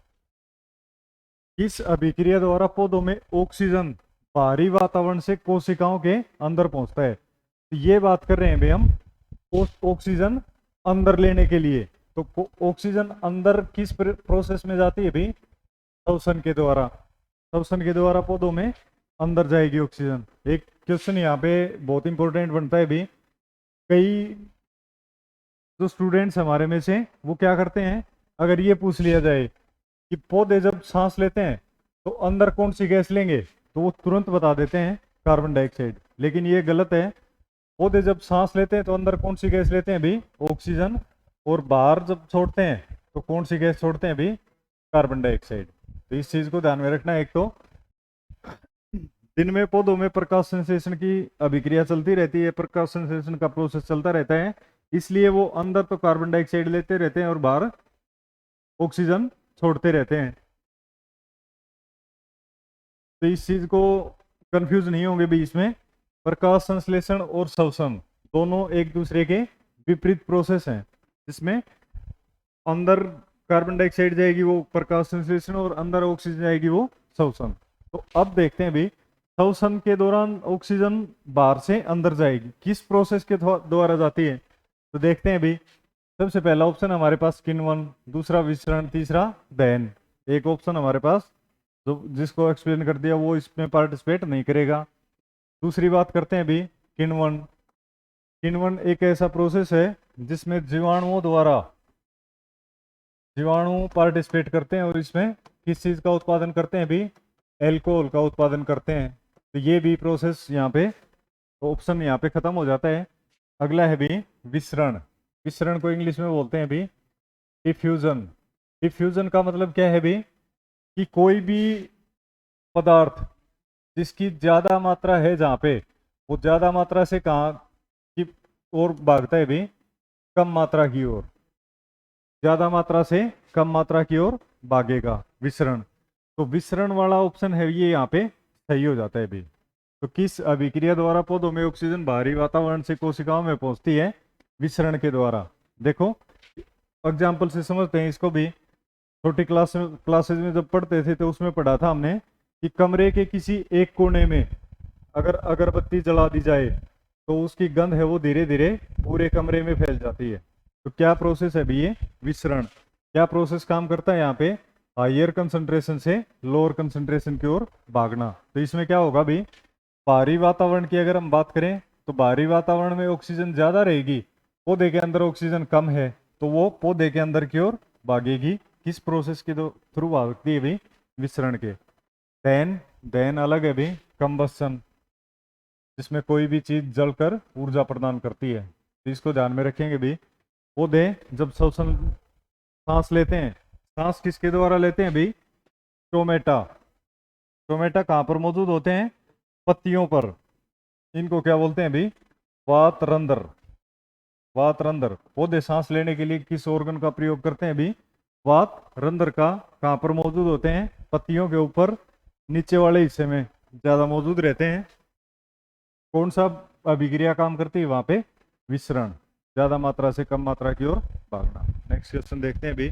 इस अभिक्रिया द्वारा पौधों में ऑक्सीजन बाहरी वातावरण से कोशिकाओं के अंदर पहुंचता है। तो ये बात कर रहे हैं भाई हम ऑक्सीजन अंदर लेने के लिए। तो ऑक्सीजन अंदर किस प्रोसेस में जाती है भाई? श्वसन के द्वारा। श्वसन के द्वारा पौधों में अंदर जाएगी ऑक्सीजन। एक क्वेश्चन यहाँ पे बहुत इंपॉर्टेंट बनता है भी। कई जो स्टूडेंट्स हमारे में से वो क्या करते हैं, अगर ये पूछ लिया जाए कि पौधे जब सांस लेते हैं तो अंदर कौन सी गैस लेंगे, तो वो तुरंत बता देते हैं कार्बन डाइऑक्साइड। लेकिन ये गलत है। पौधे जब सांस लेते हैं तो अंदर कौन सी गैस लेते हैं भी? ऑक्सीजन। और बाहर जब छोड़ते हैं तो कौन सी गैस छोड़ते हैं भी? Carbon dioxide. तो इस चीज को ध्यान में रखना है। एक तो दिन में पौधों में प्रकाश संश्लेषण की अभिक्रिया चलती रहती है, प्रकाश संश्लेषण का प्रोसेस चलता रहता है, इसलिए वो अंदर तो कार्बन डाइऑक्साइड लेते रहते हैं और बाहर ऑक्सीजन छोड़ते रहते हैं। तो इस चीज को कंफ्यूज नहीं होंगे बीच में। प्रकाश संश्लेषण और श्वसन दोनों एक दूसरे के विपरीत प्रोसेस हैं, जिसमें अंदर कार्बन डाइऑक्साइड जाएगी वो प्रकाश संश्लेषण और अंदर ऑक्सीजन जाएगी वो श्वसन। तो अब देखते हैं भी श्वसन के दौरान ऑक्सीजन बाहर से अंदर जाएगी, किस प्रोसेस के द्वारा जाती है? तो देखते हैं भी। सबसे पहला ऑप्शन हमारे पास किण्वन, दूसरा विसरण, तीसरा दहन। एक ऑप्शन हमारे पास जो जिसको एक्सप्लेन कर दिया वो इसमें पार्टिसिपेट नहीं करेगा। दूसरी बात करते हैं भी किण्वन। किण्वन एक ऐसा प्रोसेस है जिसमें जीवाणु पार्टिसिपेट करते हैं और इसमें किस चीज का उत्पादन करते हैं भी? एल्कोहल का उत्पादन करते हैं। तो ये भी प्रोसेस यहाँ पे ऑप्शन यहाँ पे खत्म हो जाता है। अगला है भी विसरण। विसरण को इंग्लिश में बोलते हैं भी डिफ्यूजन। डिफ्यूजन का मतलब क्या है भी? कि कोई भी पदार्थ जिसकी ज्यादा मात्रा है जहाँ पे, वो ज्यादा मात्रा से कहाँ की ओर भागता है भी? कम मात्रा की ओर। ज्यादा मात्रा से कम मात्रा की ओर भागेगा, विसरण। तो विसरण वाला ऑप्शन है ये यहाँ पे सही हो जाता है भी। तो किस अभिक्रिया द्वारा पौधों में ऑक्सीजन बाहरी वातावरण से कोशिकाओं में पहुंचती है? विसरण के द्वारा। देखो एग्जाम्पल से समझते हैं इसको भी। छोटी क्लासेज में जब पढ़ते थे तो उसमें पढ़ा था हमने कि कमरे के किसी एक कोने में अगर अगरबत्ती जला दी जाए तो उसकी गंध है वो धीरे धीरे पूरे कमरे में फैल जाती है। तो क्या प्रोसेस है भी ये? विसरण। क्या प्रोसेस काम करता है यहाँ पे? हायर कंसंट्रेशन से लोअर कंसंट्रेशन की ओर भागना। तो इसमें क्या होगा भी? बाहरी वातावरण की अगर हम बात करें तो बाहरी वातावरण में ऑक्सीजन ज्यादा रहेगी, पौधे के अंदर ऑक्सीजन कम है, तो वो पौधे के अंदर की ओर भागेगी। किस प्रोसेस के थ्रू भागती है भी? विसरण के। दहन अलग है भी, कंबस्शन, जिसमें कोई भी चीज जलकर ऊर्जा प्रदान करती है। तो इसको ध्यान में रखेंगे भी। पौधे जब श्वसन सांस लेते हैं, सांस किसके द्वारा लेते हैं भी? टोमेटा। टोमेटा कहाँ पर मौजूद होते हैं? पत्तियों पर। इनको क्या बोलते हैं भी? वातरंध्र। वातरंध्र। पौधे सांस लेने के लिए किस ऑर्गन का प्रयोग करते हैं भी? वातरंध्र का। कहाँ पर मौजूद होते हैं? पत्तियों के ऊपर नीचे वाले हिस्से में ज्यादा मौजूद रहते हैं। कौन सा अभिक्रिया काम करती है वहां पे? विसरण। ज्यादा मात्रा से कम मात्रा की ओर भागना। नेक्स्ट क्वेश्चन देखते हैं भी।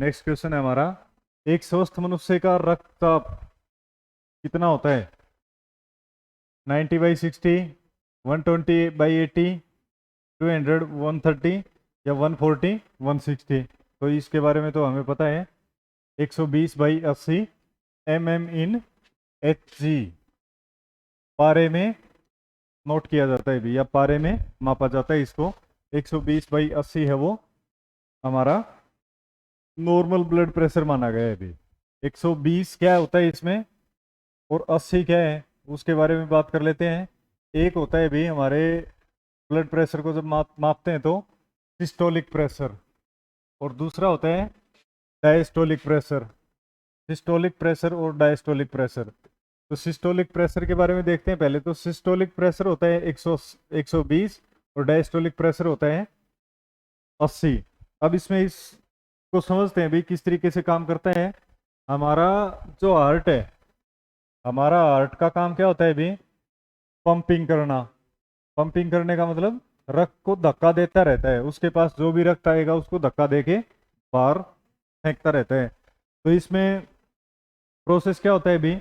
नेक्स्ट क्वेश्चन है हमारा, एक स्वस्थ मनुष्य का रक्तचाप कितना होता है? 90/60, 120/80, 200, 130 या 140, 160? तो इसके बारे में तो हमें पता है, 120/80 mm/Hg पारे में नोट किया जाता है भी, या पारे में मापा जाता है इसको। 120/80 है वो हमारा नॉर्मल ब्लड प्रेशर माना गया है अभी। 120 क्या होता है इसमें और 80 क्या है उसके बारे में बात कर लेते हैं। एक होता है भी हमारे ब्लड प्रेशर को जब मापते हैं तो सिस्टोलिक प्रेशर, और दूसरा होता है डायस्टोलिक प्रेशर। सिस्टोलिक प्रेशर और डायस्टोलिक प्रेशर। तो सिस्टोलिक प्रेशर के बारे में देखते हैं पहले। तो सिस्टोलिक प्रेशर होता है 120 और डायस्टोलिक प्रेशर होता है 80। अब इसमें इसको समझते हैं भी किस तरीके से काम करता है। हमारा जो हार्ट है, हमारा हार्ट का काम क्या होता है भी? पंपिंग करना। पंपिंग करने का मतलब रक्त को धक्का देता रहता है, उसके पास जो भी रक्त आएगा उसको धक्का देके बाहर फेंकता रहता है। तो इसमें प्रोसेस क्या होता है भी?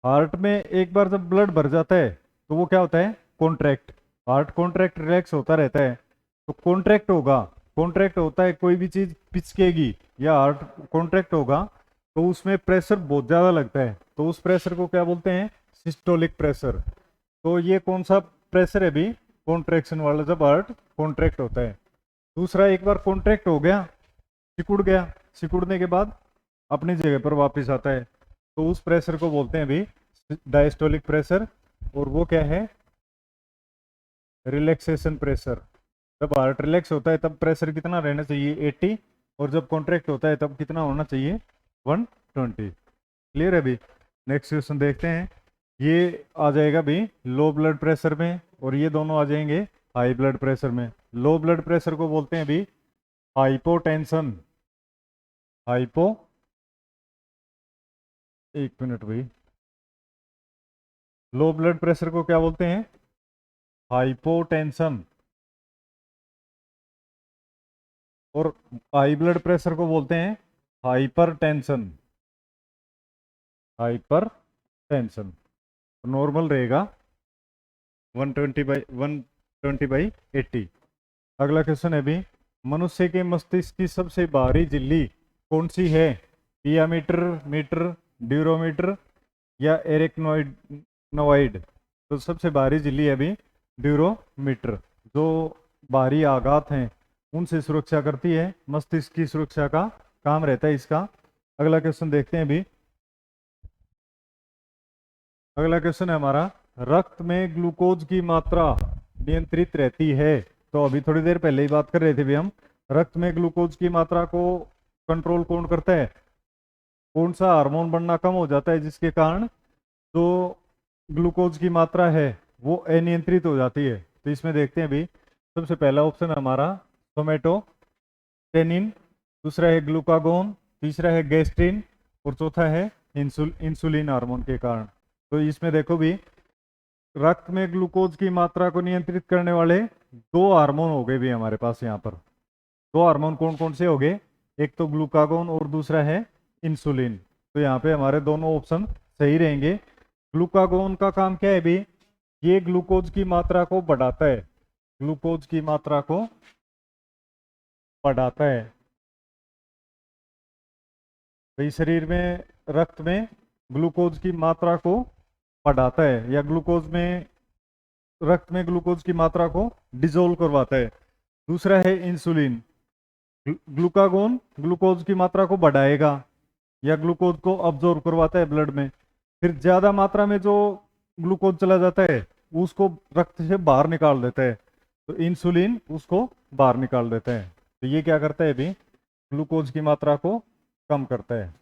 हार्ट में एक बार जब ब्लड भर जाता है तो वो क्या होता है? कॉन्ट्रैक्ट। हार्ट कॉन्ट्रैक्ट रिलैक्स होता रहता है। तो कॉन्ट्रैक्ट होगा, कॉन्ट्रैक्ट होता है, कोई भी चीज पिचकेगी या हार्ट कॉन्ट्रैक्ट होगा तो उसमें प्रेशर बहुत ज्यादा लगता है, तो उस प्रेशर को क्या बोलते हैं? Systolic pressure. तो ये कौन सा प्रेशर है भी? कॉन्ट्रैक्शन वाला, जब हार्ट कॉन्ट्रैक्ट होता है। दूसरा, एक बार कॉन्ट्रैक्ट हो गया, सिकुड़ गया, सिकुड़ने के बाद अपनी जगह पर वापस आता है, तो उस प्रेशर को बोलते हैं भी डायस्टोलिक प्रेशर। और वो क्या है? Relaxation pressure. जब हार्ट रिलैक्स होता है तब प्रेशर कितना रहना चाहिए? 80, और जब कॉन्ट्रैक्ट होता है तब कितना होना चाहिए? 120। क्लियर है भी? नेक्स्ट क्वेश्चन देखते हैं। ये आ जाएगा भी लो ब्लड प्रेशर में, और ये दोनों आ जाएंगे हाई ब्लड प्रेशर में। लो ब्लड प्रेशर को बोलते हैं भी हाइपोटेंशन। हाइपो, एक मिनट भाई, लो ब्लड प्रेशर को क्या बोलते हैं? हाइपोटेंशन। और हाई ब्लड प्रेशर को बोलते हैं हाइपरटेंशन। हाइपरटेंशन नॉर्मल रहेगा 120/80। अगला क्वेश्चन है भी, मनुष्य के मस्तिष्क की सबसे बाहरी झिल्ली कौन सी है? पियामीटर, मीटर, ड्यूरोमीटर या एरेक्नोइड? तो सबसे बाहरी झिल्ली है भी ड्यूरोमीटर, जो बाहरी आघात हैं उनसे सुरक्षा करती है। मस्तिष्क की सुरक्षा का काम रहता है इसका। अगला क्वेश्चन देखते हैं भी। अगला क्वेश्चन है हमारा, रक्त में ग्लूकोज की मात्रा नियंत्रित रहती है। तो अभी थोड़ी देर पहले ही बात कर रहे थे भी हम, रक्त में ग्लूकोज की मात्रा को कंट्रोल कौन करता है? कौन सा हार्मोन बनना कम हो जाता है जिसके कारण जो ग्लूकोज की मात्रा है वो अनियंत्रित हो जाती है। तो इसमें देखते हैं अभी, सबसे पहला ऑप्शन है हमारा सोमेटोटेनिन, दूसरा है ग्लूकागोन, तीसरा है गैस्ट्रिन और चौथा है इंसुलिन हार्मोन के कारण। तो इसमें देखो भी, रक्त में ग्लूकोज की मात्रा को नियंत्रित करने वाले दो हार्मोन हो गए भी हमारे पास यहाँ पर। दो हार्मोन कौन कौन से हो गए? एक तो ग्लूकागोन और दूसरा है इंसुलिन। तो यहाँ पे हमारे दोनों ऑप्शन सही रहेंगे। ग्लूकागोन का काम क्या है भी? ये ग्लूकोज की मात्रा को बढ़ाता है, ग्लूकोज की मात्रा को बढ़ाता है। भाई शरीर में, रक्त में ग्लूकोज की मात्रा को बढ़ाता है, या ग्लूकोज में, रक्त में ग्लूकोज की मात्रा को डिजोल्व करवाता है। दूसरा है इंसुलिन। ग्लूकागोन ग्लूकोज की मात्रा को बढ़ाएगा या ग्लूकोज को अब्जॉर्ब करवाता है ब्लड में। फिर ज्यादा मात्रा में जो ग्लूकोज चला जाता है उसको रक्त से बाहर निकाल देता है, तो इंसुलिन उसको बाहर निकाल देता है। तो ये क्या करता है भी? ग्लूकोज की मात्रा को कम करता है।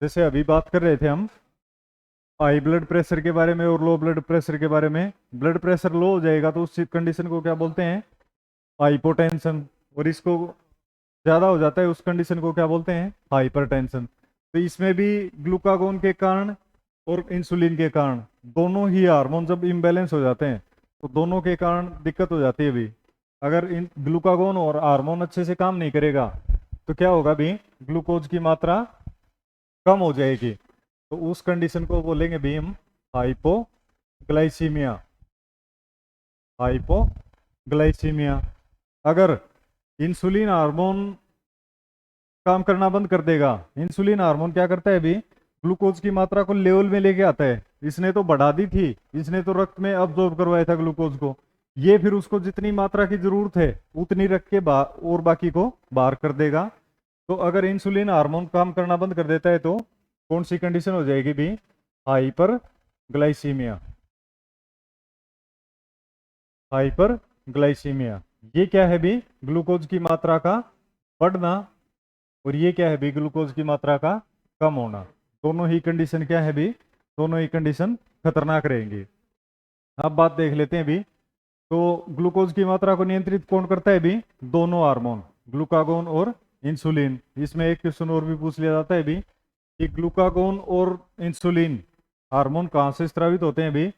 जैसे अभी बात कर रहे थे हम हाई ब्लड प्रेशर के बारे में और लो ब्लड प्रेशर के बारे में। ब्लड प्रेशर लो हो जाएगा तो उस कंडीशन को क्या बोलते हैं? हाइपोटेंशन। और इसको ज्यादा हो जाता है उस कंडीशन को क्या बोलते हैं? हाइपरटेंशन। तो इसमें भी ग्लूकागोन के कारण और इंसुलिन के कारण, दोनों ही हार्मोन जब इम्बैलेंस हो जाते हैं तो दोनों के कारण दिक्कत हो जाती है भी। अगर इन ग्लूकागोन और हार्मोन अच्छे से काम नहीं करेगा तो क्या होगा भी? ग्लूकोज की मात्रा कम हो जाएगी। तो उस कंडीशन को बोलेंगे भी हम हाइपोग्लाइसीमिया। हाइपोग्लाइसीमिया। अगर इंसुलिन हार्मोन काम करना बंद कर देगा, इंसुलिन हार्मोन क्या करता है भी? ग्लूकोज की मात्रा को लेवल में लेके आता है। इसने तो बढ़ा दी थी, इसने तो रक्त में अब्जॉर्ब करवाया था ग्लूकोज को, ये फिर उसको जितनी मात्रा की जरूरत है उतनी रख के और बाकी को बाहर कर देगा। तो अगर इंसुलिन हार्मोन काम करना बंद कर देता है तो कौन सी कंडीशन हो जाएगी भी? Hyperglycaemia. Hyperglycaemia. ये क्या है भी? ग्लूकोज की मात्रा का बढ़ना, और ये क्या है भी? ग्लूकोज की मात्रा का कम होना। दोनों ही कंडीशन क्या है भी? दोनों ही कंडीशन खतरनाक रहेंगी। अब बात देख लेते हैं भी, तो ग्लूकोज की मात्रा को नियंत्रित कौन करता है भी? दोनों हार्मोन, ग्लूकागोन और इंसुलिन। इसमें एक क्वेश्चन और भी पूछ लिया जाता है भी कि ग्लूकागोन और इंसुलिन हार्मोन कहाँ से स्रावित होते हैं भी?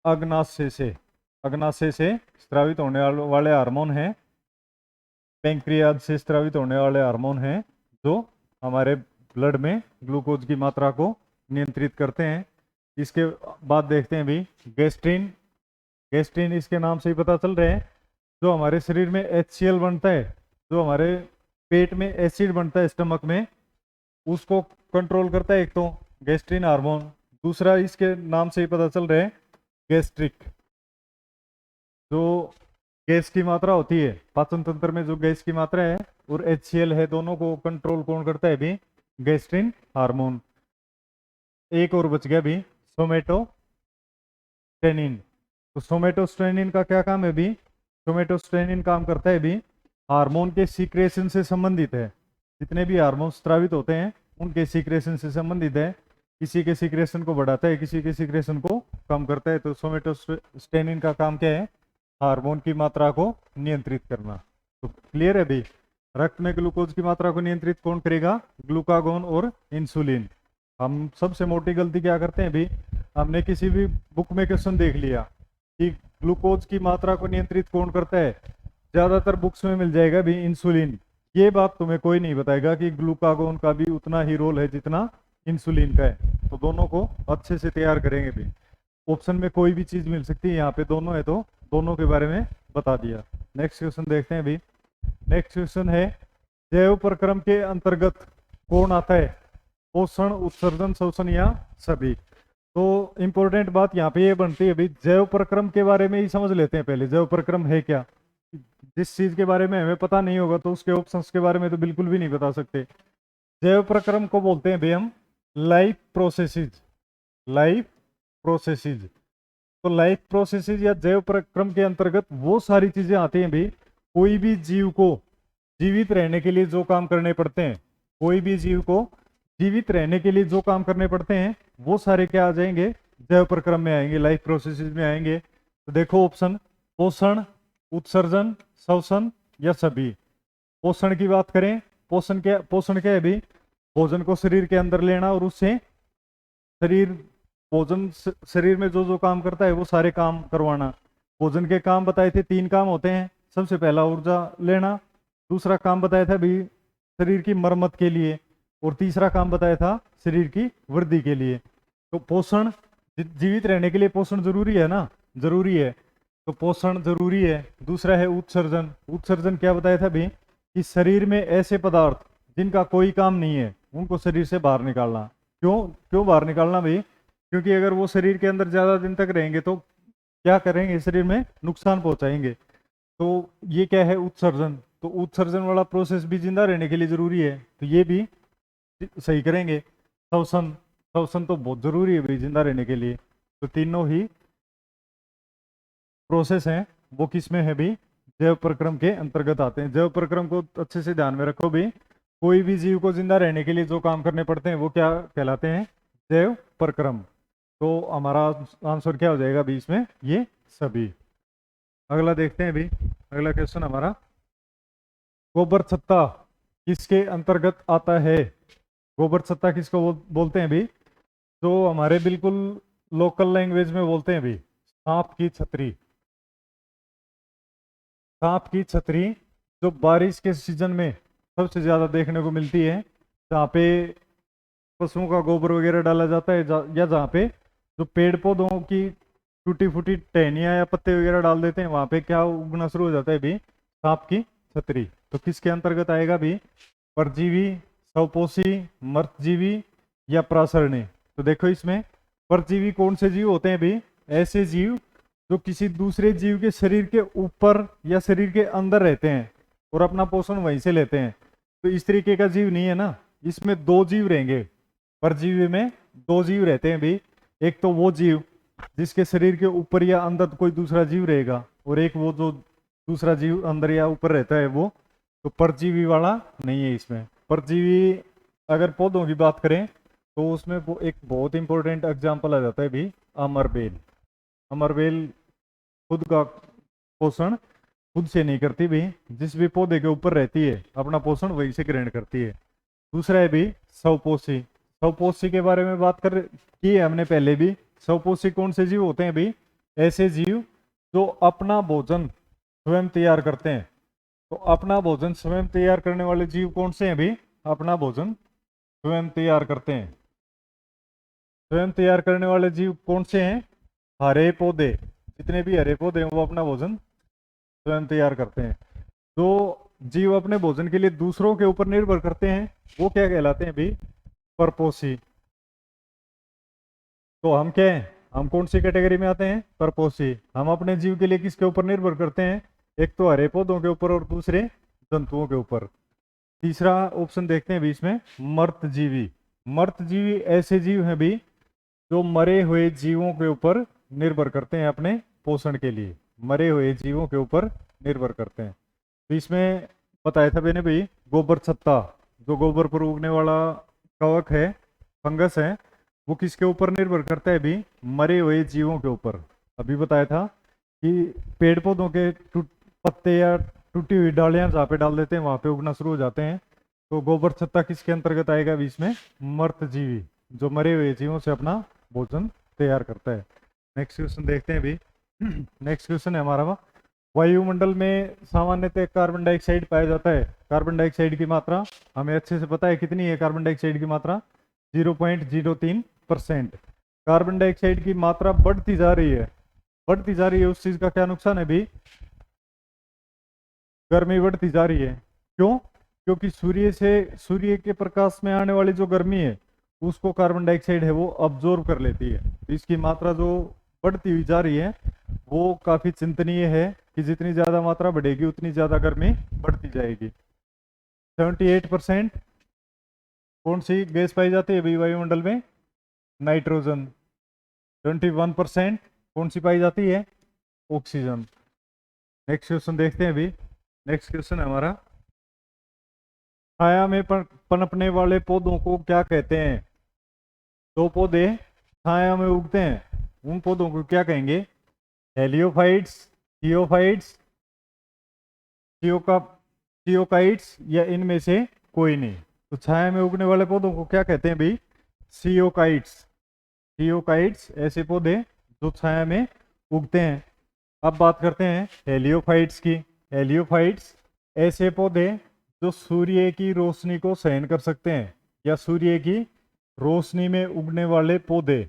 अग्नाशय से। अग्नाशय से स्रावित होने वाले हार्मोन हैं, पैंक्रियाज से स्रावित होने वाले हार्मोन हैं जो हमारे ब्लड में ग्लूकोज की मात्रा को नियंत्रित करते हैं। इसके बाद देखते हैं भी गैस्ट्रिन। गैस्ट्रिन इसके नाम से ही पता चल रहे हैं, जो हमारे शरीर में HCl बनता है, जो हमारे पेट में एसिड बनता है स्टमक में, उसको कंट्रोल करता है एक तो गैस्ट्रिन हार्मोन। दूसरा इसके नाम से ही पता चल रहा है गैस्ट्रिक। जो गैस की मात्रा होती है पाचन तंत्र में, जो गैस की मात्रा है और HCl है, दोनों को कंट्रोल कौन करता है भी? Gastrin hormone. एक और बच गया भी सोमेटोस्टेनिन। तो सोमेटोस्टेनिन का क्या काम है भी? सोमेटोस्टेनिन काम करता है भी हार्मोन के सीक्रेशन से संबंधित है। जितने भी हार्मोन स्रावित होते हैं उनके सीक्रेशन से संबंधित है। किसी के सीक्रेशन को बढ़ाता है, किसी के सीक्रेशन को कम करता है। तो सोमेटोस्टेनिन का काम क्या है? हार्मोन की मात्रा को नियंत्रित करना। तो क्लियर है भी? रक्त में ग्लूकोज की मात्रा को नियंत्रित कौन करेगा? ग्लूकागोन और इंसुलिन। हम सबसे मोटी गलती क्या करते हैं भी? हमने किसी भी बुक में क्वेश्चन देख लिया कि ग्लूकोज की मात्रा को नियंत्रित कौन करता है, ज्यादातर बुक्स में मिल जाएगा भी इंसुलिन। ये बात तुम्हें कोई नहीं बताएगा कि ग्लूकागोन का भी उतना ही रोल है जितना इंसुलिन का है। तो दोनों को अच्छे से तैयार करेंगे भी। ऑप्शन में कोई भी चीज मिल सकती है, यहाँ पे दोनों है तो दोनों के बारे में बता दिया। नेक्स्ट क्वेश्चन देखते हैं अभी। नेक्स्ट क्वेश्चन है, जैव प्रक्रम के अंतर्गत कौन आता है? पोषण, उत्सर्जन, शोषण या सभी? तो इंपॉर्टेंट बात यहाँ पे ये बनती है अभी, जैव प्रक्रम के बारे में ही समझ लेते हैं पहले। जैव प्रक्रम है क्या? जिस चीज के बारे में हमें पता नहीं होगा तो उसके ऑप्शंस के बारे में तो बिल्कुल भी नहीं बता सकते। जैव प्रक्रम को बोलते हैं भाई हम लाइफ प्रोसेसेस। Life processes. तो लाइफ प्रोसेसेस या जैव प्रक्रम के अंतर्गत वो सारी चीजें आती हैं भी, कोई भी जीव को जीवित रहने के लिए जो काम करने पड़ते हैं, कोई भी जीव को जीवित रहने के लिए जो काम करने पड़ते हैं वो सारे क्या आ जाएंगे, जैव प्रक्रम में आएंगे, लाइफ प्रोसेसेस में आएंगे। तो देखो ऑप्शन, पोषण, उत्सर्जन, श्वसन या सभी। पोषण की बात करें, पोषण क्या है भाई, भोजन को शरीर के अंदर लेना और उससे शरीर, भोजन शरीर में जो जो काम करता है वो सारे काम करवाना। भोजन के काम बताए थे, 3 काम होते हैं। सबसे पहला ऊर्जा लेना, दूसरा काम बताया था भी शरीर की मरम्मत के लिए, और तीसरा काम बताया था शरीर की वृद्धि के लिए। तो पोषण, जीवित रहने के लिए पोषण जरूरी है ना, जरूरी है, तो पोषण जरूरी है। दूसरा है उत्सर्जन। उत्सर्जन क्या बताया था भी, कि शरीर में ऐसे पदार्थ जिनका कोई काम नहीं है उनको शरीर से बाहर निकालना। क्यों क्यों बाहर निकालना भाई, क्योंकि अगर वो शरीर के अंदर ज्यादा दिन तक रहेंगे तो क्या करेंगे, शरीर में नुकसान पहुंचाएंगे। तो ये क्या है, उत्सर्जन। तो उत्सर्जन वाला प्रोसेस भी जिंदा रहने के लिए जरूरी है, तो ये भी सही करेंगे। श्वसन, श्वसन तो बहुत जरूरी है भाई जिंदा रहने के लिए। तो तीनों ही प्रोसेस हैं वो किस में है भी, जैव प्रक्रम के अंतर्गत आते हैं। जैव प्रक्रम को अच्छे से ध्यान में रखो भी, कोई भी जीव को जिंदा रहने के लिए जो काम करने पड़ते हैं वो क्या कहलाते हैं, जैव प्रक्रम। तो हमारा आंसर क्या हो जाएगा भी इसमें, ये सभी। अगला देखते हैं भी, अगला क्वेश्चन हमारा, गोबर छत्ता किसके अंतर्गत आता है। गोबर छत्ता किसको बोलते हैं भी, तो हमारे बिल्कुल लोकल लैंग्वेज में बोलते हैं भी, सांप की छतरी। सांप की छतरी जो बारिश के सीजन में सबसे ज्यादा देखने को मिलती है, जहाँ पे पशुओं का गोबर वगैरह डाला जाता है, या जहाँ पे जो पेड़ पौधों की टूटी फूटी टहनियाँ या पत्ते वगैरह डाल देते हैं, वहाँ पे क्या उगना शुरू हो जाता है भी, सांप की छतरी। तो किसके अंतर्गत आएगा भी, परजीवी, स्वपोषी, मर्तजीवी या प्रासरणी। तो देखो इसमें परजीवी कौन से जीव होते हैं भी, ऐसे जीव जो किसी दूसरे जीव के शरीर के ऊपर या शरीर के अंदर रहते हैं और अपना पोषण वहीं से लेते हैं। तो इस तरीके का जीव नहीं है ना, इसमें 2 जीव रहेंगे, परजीवी में 2 जीव रहते हैं भी। एक तो वो जीव जिसके शरीर के ऊपर या अंदर कोई दूसरा जीव रहेगा, और एक वो जो दूसरा जीव अंदर या ऊपर रहता है वो। तो परजीवी वाला नहीं है इसमें। परजीवी अगर पौधों की बात करें तो उसमें वो एक बहुत इंपॉर्टेंट एग्जाम्पल आ जाता है भी, अमरबेल। अमरबेल खुद का पोषण खुद से नहीं करती भी, जिस भी पौधे के ऊपर रहती है अपना पोषण वही से ग्रहण करती है। दूसरा है भी स्वपोषी। स्वपोषी के बारे में बात कर की है हमने पहले भी। स्वपोषी कौन से जीव होते हैं भी, ऐसे जीव जो अपना भोजन स्वयं तैयार करते हैं। तो अपना भोजन स्वयं तैयार करने वाले जीव कौन से हैं भी, अपना भोजन स्वयं तैयार करते हैं। स्वयं तैयार करने वाले जीव कौन से हैं, हरे पौधे। जितने भी हरे पौधे हैं वो अपना भोजन स्वयं तैयार करते हैं। जो जीव अपने भोजन के लिए दूसरों के ऊपर निर्भर करते हैं वो क्या कहलाते हैं भी, परपोषी। तो हम क्या हैं, हम कौन सी कैटेगरी में आते हैं, परपोषी। हम अपने जीव के लिए किसके ऊपर निर्भर करते हैं, एक तो हरे पौधों के ऊपर और दूसरे जंतुओं के ऊपर। तीसरा ऑप्शन देखते हैं बीच में, मर्तजीवी। मर्तजीवी ऐसे जीव हैं भी जो मरे हुए जीवों के ऊपर निर्भर करते हैं अपने पोषण के लिए, मरे हुए जीवों के ऊपर निर्भर करते हैं। तो इसमें बताया था मैंने भी, गोबर छत्ता जो गोबर पर उगने वाला कवक है, फंगस है, वो किसके ऊपर निर्भर करता है भी, मरे हुए जीवों के ऊपर। अभी बताया था कि पेड़ पौधों के पत्ते या टूटी हुई डालियां जहाँ पे डाल देते हैं वहां पे उगना शुरू हो जाते हैं। तो गोबर छत्ता किसके अंतर्गत आएगा भी, इसमें मर्तजीवी जो मरे हुए जीवों से अपना भोजन तैयार करता है। नेक्स्ट क्वेश्चन देखते हैं भी। नेक्स्ट क्वेश्चन है हमारा, वायुमंडल में सामान्यतः कार्बन डाइऑक्साइड पाया जाता है। कार्बन डाइऑक्साइड की मात्रा हमें अच्छे से पता है कितनी है, कार्बन डाइऑक्साइड की मात्रा 0.03%। कार्बन डाइऑक्साइड की मात्रा बढ़ती जा रही है, बढ़ती जा रही है, उस चीज का क्या नुकसान है भी, गर्मी बढ़ती जा रही है। क्यों, क्योंकि सूर्य के प्रकाश में आने वाली जो गर्मी है उसको कार्बन डाइऑक्साइड है वो अब्जॉर्ब कर लेती है। इसकी मात्रा जो बढ़ती हुई जा रही है वो काफी चिंतनीय है कि जितनी ज्यादा मात्रा बढ़ेगी उतनी ज्यादा गर्मी बढ़ती जाएगी। 78% कौन सी गैस पाई जाती है अभी वायुमंडल में, नाइट्रोजन। 21% कौन सी पाई जाती है, ऑक्सीजन। नेक्स्ट क्वेश्चन देखते हैं अभी। नेक्स्ट क्वेश्चन है हमारा, छाया में पनपने वाले पौधों को क्या कहते हैं? दो पौधे छाया में उगते हैं, उन पौधों को क्या कहेंगे? हेलियोफाइट्स, थियोफाइट्स, थियोकाइट्स, या इनमें से कोई नहीं। तो छाया में उगने वाले पौधों को क्या कहते हैं भाई? सियोकाइट्स। थियोकाइट्स ऐसे पौधे जो छाया में उगते हैं। अब बात करते हैं हेलियोफाइट्स की। हेलियोफाइट्स ऐसे पौधे जो सूर्य की रोशनी को सहन कर सकते हैं, या सूर्य की रोशनी में उगने वाले पौधे।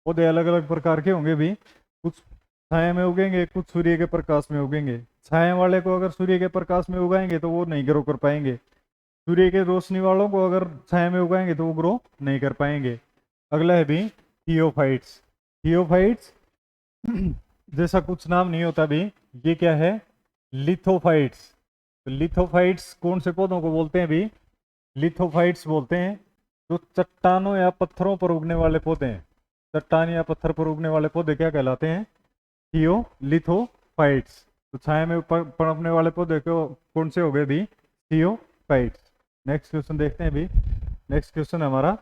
पौधे अलग अलग प्रकार के होंगे भी, कुछ छाया में उगेंगे, कुछ सूर्य के प्रकाश में उगेंगे। छाया वाले को अगर सूर्य के प्रकाश में उगाएंगे तो वो नहीं ग्रो कर पाएंगे। सूर्य के रोशनी वालों को अगर छाया में उगाएंगे तो वो ग्रो नहीं कर पाएंगे। अगला है भी थियोफाइट्स। थियोफाइट्स जैसा कुछ नाम नहीं होता भी, ये क्या है? लिथोफाइट्स। तो लिथोफाइट्स कौन से पौधों को बोलते हैं भी? लिथोफाइट्स बोलते हैं जो चट्टानों या पत्थरों पर उगने वाले पौधे हैं। चट्टान या पत्थर पर उगने वाले पौधे क्या कहलाते हैं? थियोलिथोफाइट्स। तो छाया में पनपने वाले पौधे को कौन से हो गए भी? थियोफाइट्स। नेक्स्ट क्वेश्चन देखते हैं भी। नेक्स्ट क्वेश्चन हमारा,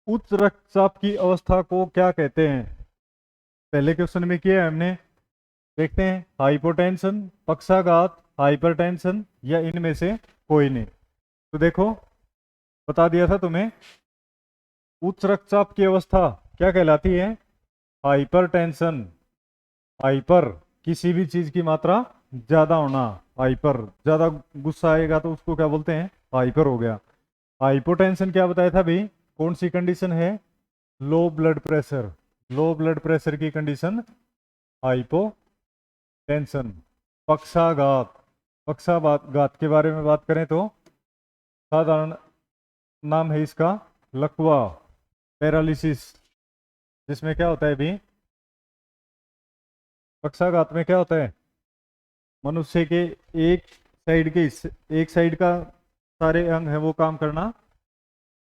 उच्च रक्तचाप की अवस्था को क्या कहते हैं? पहले क्वेश्चन में किया है हमने, देखते हैं। हाइपोटेंशन, पक्षाघात, हाइपरटेंशन, या इनमें से कोई नहीं। तो देखो बता दिया था तुम्हें, उच्च रक्तचाप की अवस्था क्या कहलाती है? हाइपरटेंशन। हाइपर किसी भी चीज की मात्रा ज्यादा होना। हाइपर ज्यादा गुस्सा आएगा तो उसको क्या बोलते हैं? हाइपर हो गया। हाइपोटेंशन क्या बताया था भाई? कौन सी कंडीशन है? Low blood pressure. Low blood pressure की कंडीशन हाइपोटेंशन। पक्षाघात, पक्षाघात के बारे में बात करें तो साधारण नाम है इसका लकवा, पैरालिसिस। जिसमें क्या होता है भी? पक्षाघात में क्या होता है? मनुष्य के एक साइड का सारे अंग है वो काम करना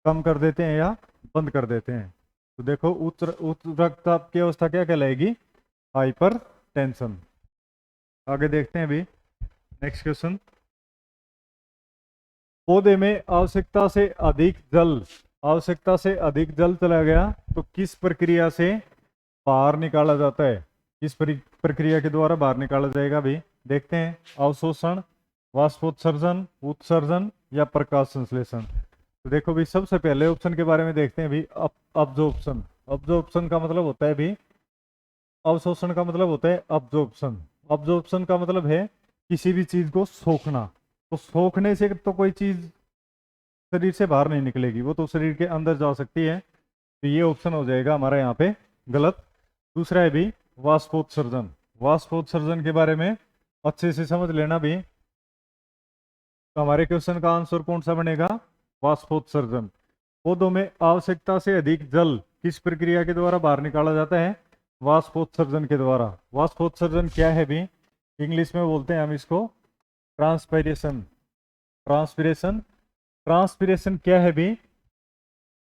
कम कर देते हैं या बंद कर देते हैं। तो देखो उच्च रक्तचाप की अवस्था क्या कहलाएगी? Hypertension. आगे देखते हैं भी। नेक्स्ट क्वेश्चन, पौधे में आवश्यकता से अधिक जल चला गया तो किस प्रक्रिया से बाहर निकाला जाता है? किस प्रक्रिया के द्वारा बाहर निकाला जाएगा भी? देखते हैं। अवशोषण, वाष्पोत्सर्जन, उत्सर्जन, या प्रकाश संश्लेषण। तो देखो भी सबसे पहले ऑप्शन के बारे में देखते हैं भी। अब्जॉर्प्शन। अब्जॉर्प्शन का मतलब होता है भी, अवशोषण का मतलब होता है अब्जॉर्प्शन। अब्जॉर्प्शन का मतलब है किसी भी चीज को सोखना। तो सोखने से तो कोई चीज शरीर से बाहर नहीं निकलेगी, वो तो शरीर के अंदर जा सकती है। तो ये ऑप्शन हो जाएगा हमारा यहाँ पे गलत। दूसरा है भी वाष्पोत्सर्जन। वाष्पोत्सर्जन के बारे में अच्छे से समझ लेना भी। तो हमारे क्वेश्चन का आंसर कौन सा बनेगा? वाष्पोत्सर्जन। पौधों में आवश्यकता से अधिक जल किस प्रक्रिया के द्वारा बाहर निकाला जाता है? वाष्पोत्सर्जन के द्वारा। वाष्पोत्सर्जन क्या है भी? इंग्लिश में बोलते हैं हम इसको ट्रांसपायरेशन। ट्रांसपिरेशन। ट्रांसपिरेशन क्या है भी?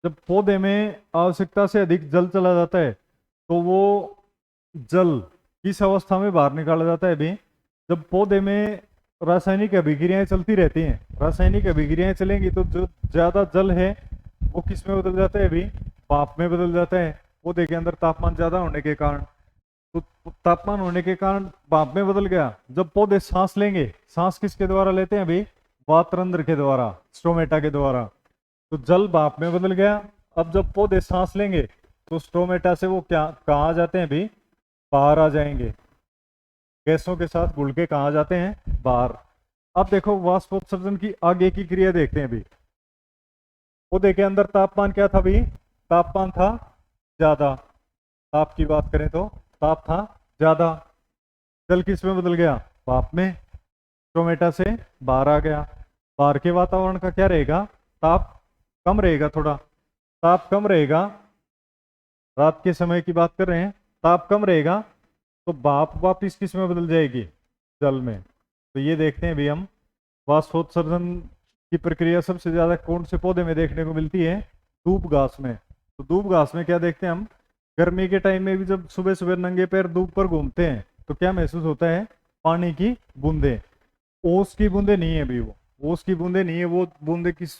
जब पौधे में आवश्यकता से अधिक जल चला जाता है तो वो जल किस अवस्था में बाहर निकाला जाता है भी? जब पौधे में रासायनिक अभिक्रियाएं चलती रहती हैं। रासायनिक अभिक्रियाएं चलेंगी तो जो ज्यादा जल है वो किस में बदल जाता है भी? भाप में बदल जाता है। पौधे के अंदर तापमान ज्यादा होने के कारण, तो तापमान होने के कारण भाप में बदल गया। जब पौधे सांस लेंगे, सांस किसके द्वारा लेते हैं भाई? वातरंध्र के द्वारा, स्टोमेटा के द्वारा। तो जल भाप में बदल गया। अब जब पौधे सांस लेंगे तो स्टोमेटा से वो क्या कहाँ आ जाते हैं भी? बाहर आ जाएंगे। गैसों के साथ घुल के कहाँ आ जाते हैं? बाहर। अब देखो वाष्पोत्सर्जन की आगे की क्रिया देखते हैं भी। पौधे के अंदर तापमान क्या था भी? तापमान था ज्यादा। ताप की बात करें तो ताप था ज्यादा। जल किस में बदल गया? भाप में। स्टोमेटा से बाहर आ गया। बाहर के वातावरण का क्या रहेगा? ताप कम रहेगा। थोड़ा ताप कम रहेगा। रात के समय की बात कर रहे हैं, ताप कम रहेगा तो भाप वापिस किस में बदल जाएगी? जल में। तो ये देखते हैं भी हम, वाष्पोत्सर्जन की प्रक्रिया सबसे ज्यादा कौन से पौधे में देखने को मिलती है? दूब घास में। तो दूब घास में क्या देखते हैं हम? गर्मी के टाइम में भी जब सुबह सुबह नंगे पैर धूप पर घूमते हैं तो क्या महसूस होता है? पानी की बूंदे। ओस की बूंदे नहीं है भी, वो ओस की बूंदे नहीं है, वो बूंदे किस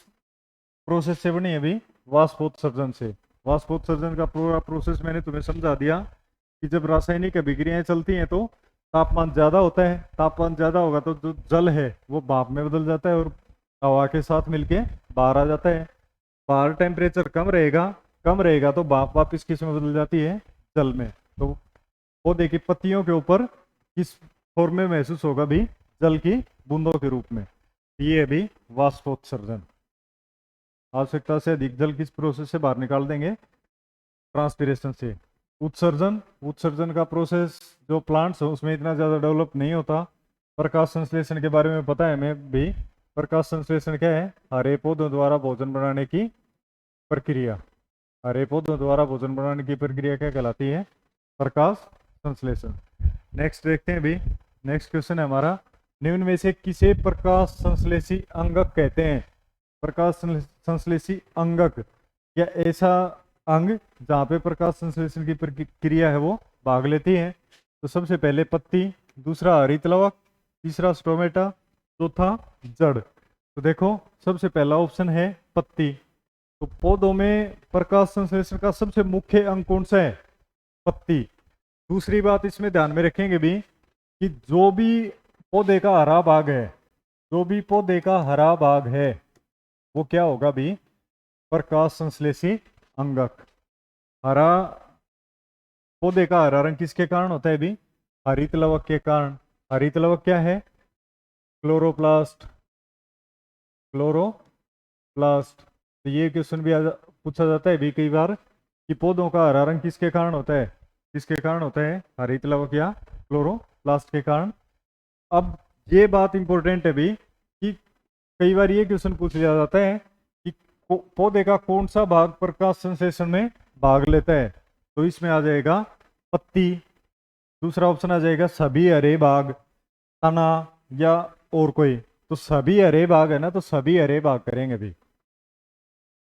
प्रोसेस से बनी है अभी? वाष्पोत्सर्जन से। वाष्पोत्सर्जन का पूरा प्रोसेस मैंने तुम्हें समझा दिया कि जब रासायनिक अभिक्रियाएं चलती हैं तो तापमान ज़्यादा होता है, तापमान ज़्यादा होगा तो जो जल है वो भाप में बदल जाता है और हवा के साथ मिलके बाहर आ जाता है। बाहर टेम्परेचर कम रहेगा तो भाप वापिस किस में बदल जाती है? जल में। तो पौधे की पत्तियों के ऊपर किस फॉर्म में महसूस होगा भी? जल की बूंदों के रूप में। ये भी वाष्पोत्सर्जन। आवश्यकता से अधिक जल किस प्रोसेस से बाहर निकाल देंगे? ट्रांसपिरेशन से। उत्सर्जन का प्रोसेस जो प्लांट्स है उसमें इतना ज़्यादा डेवलप नहीं होता। प्रकाश संश्लेषण के बारे में पता है हमें भी। प्रकाश संश्लेषण क्या है? हरे पौधों द्वारा भोजन बनाने की प्रक्रिया। हरे पौधों द्वारा भोजन बनाने की प्रक्रिया क्या कहलाती है? प्रकाश संश्लेषण। नेक्स्ट देखते हैं भी। नेक्स्ट क्वेश्चन है हमारा, निम्न में से किसे प्रकाश संश्लेषी अंगक कहते हैं? प्रकाश संश्लेषी अंगक या ऐसा अंग जहाँ पे प्रकाश संश्लेषण की प्रक्रिया है वो भाग लेती है। तो सबसे पहले पत्ती, दूसरा हरित लवक, तीसरा स्टोमेटा, चौथा जड़। तो देखो सबसे पहला ऑप्शन है पत्ती। तो पौधों में प्रकाश संश्लेषण का सबसे मुख्य अंग कौन सा है? पत्ती। दूसरी बात इसमें ध्यान में रखेंगे भी कि जो भी पौधे का हरा भाग है, जो भी पौधे का हरा भाग है वो क्या होगा भी? प्रकाश संश्लेषी अंगक। हरा पौधे का हरा रंग किसके कारण होता है भी? हरित लवक के कारण। हरित लवक क्या है? क्लोरोप्लास्ट। क्लोरोप्लास्ट। तो ये क्वेश्चन भी पूछा जाता है भी कई बार कि पौधों का हरा रंग किसके कारण होता है? किसके कारण होता है? हरित लवक या क्लोरोप्लास्ट के कारण। अब ये बात इंपॉर्टेंट है भी कि कई बार ये क्वेश्चन पूछ लिया जाता है कि पौधे का कौन सा भाग प्रकाश संश्लेषण में भाग लेता है? तो इसमें आ जाएगा पत्ती। दूसरा ऑप्शन आ जाएगा सभी हरे भाग, तना या और कोई। तो सभी हरे भाग है ना, तो सभी हरे भाग करेंगे भी।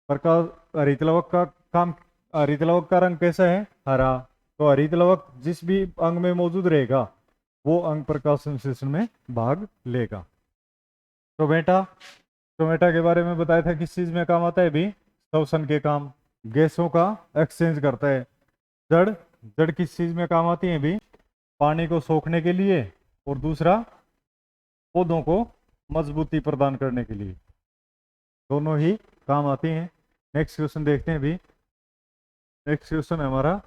प्रकाश हरित लवक का काम, हरित लवक का रंग कैसा है? हरा। तो हरित लवक जिस भी अंग में मौजूद रहेगा वो अंग प्रकाश संश्लेषण में भाग लेगा। टोमेटा, टोमेटा के बारे में बताया था किस चीज में काम आता है भी? श्वसन के काम, गैसों का एक्सचेंज करता है। जड़, जड़ किस चीज में काम आती है भी? पानी को सोखने के लिए और दूसरा पौधों को मजबूती प्रदान करने के लिए, दोनों ही काम आती हैं। नेक्स्ट क्वेश्चन देखते हैं भी। नेक्स्ट क्वेश्चन है हमारा,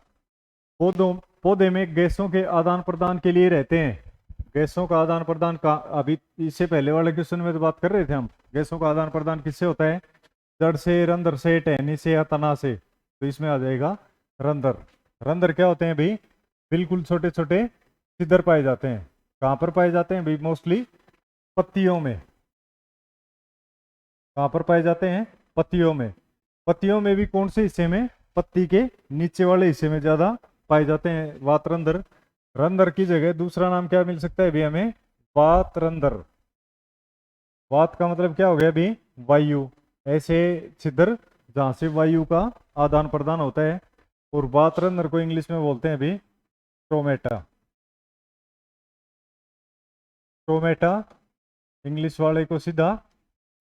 पौधे में गैसों के आदान प्रदान के लिए रहते हैं। गैसों का आदान प्रदान का अभी इससे पहले वाले क्वेश्चन में तो बात कर रहे थे हम, गैसों का आदान प्रदान किससे होता है? जड़ से, रंध्र से, टहनी से या तना से। तो इसमें आ जाएगा रंध्र। रंध्र क्या होते हैं भाई? बिल्कुल छोटे छोटे छिद्र पाए जाते हैं। कहाँ पर पाए जाते हैं भाई? मोस्टली पत्तियों में। कहाँ पर पाए जाते हैं? पत्तियों में। पत्तियों में भी कौन से हिस्से में? पत्ती के नीचे वाले हिस्से में ज्यादा पाए जाते हैं वातरंध्र। रंध्र की जगह दूसरा नाम क्या मिल सकता है भी हमें? वातरंध्र। वात का मतलब क्या हो गया भी? वायु। ऐसे छिद्र जहां से वायु का आदान प्रदान होता है। और वातरंध्र को इंग्लिश में बोलते हैं भी स्टोमेटा। स्टोमेटा इंग्लिश वाले को सीधा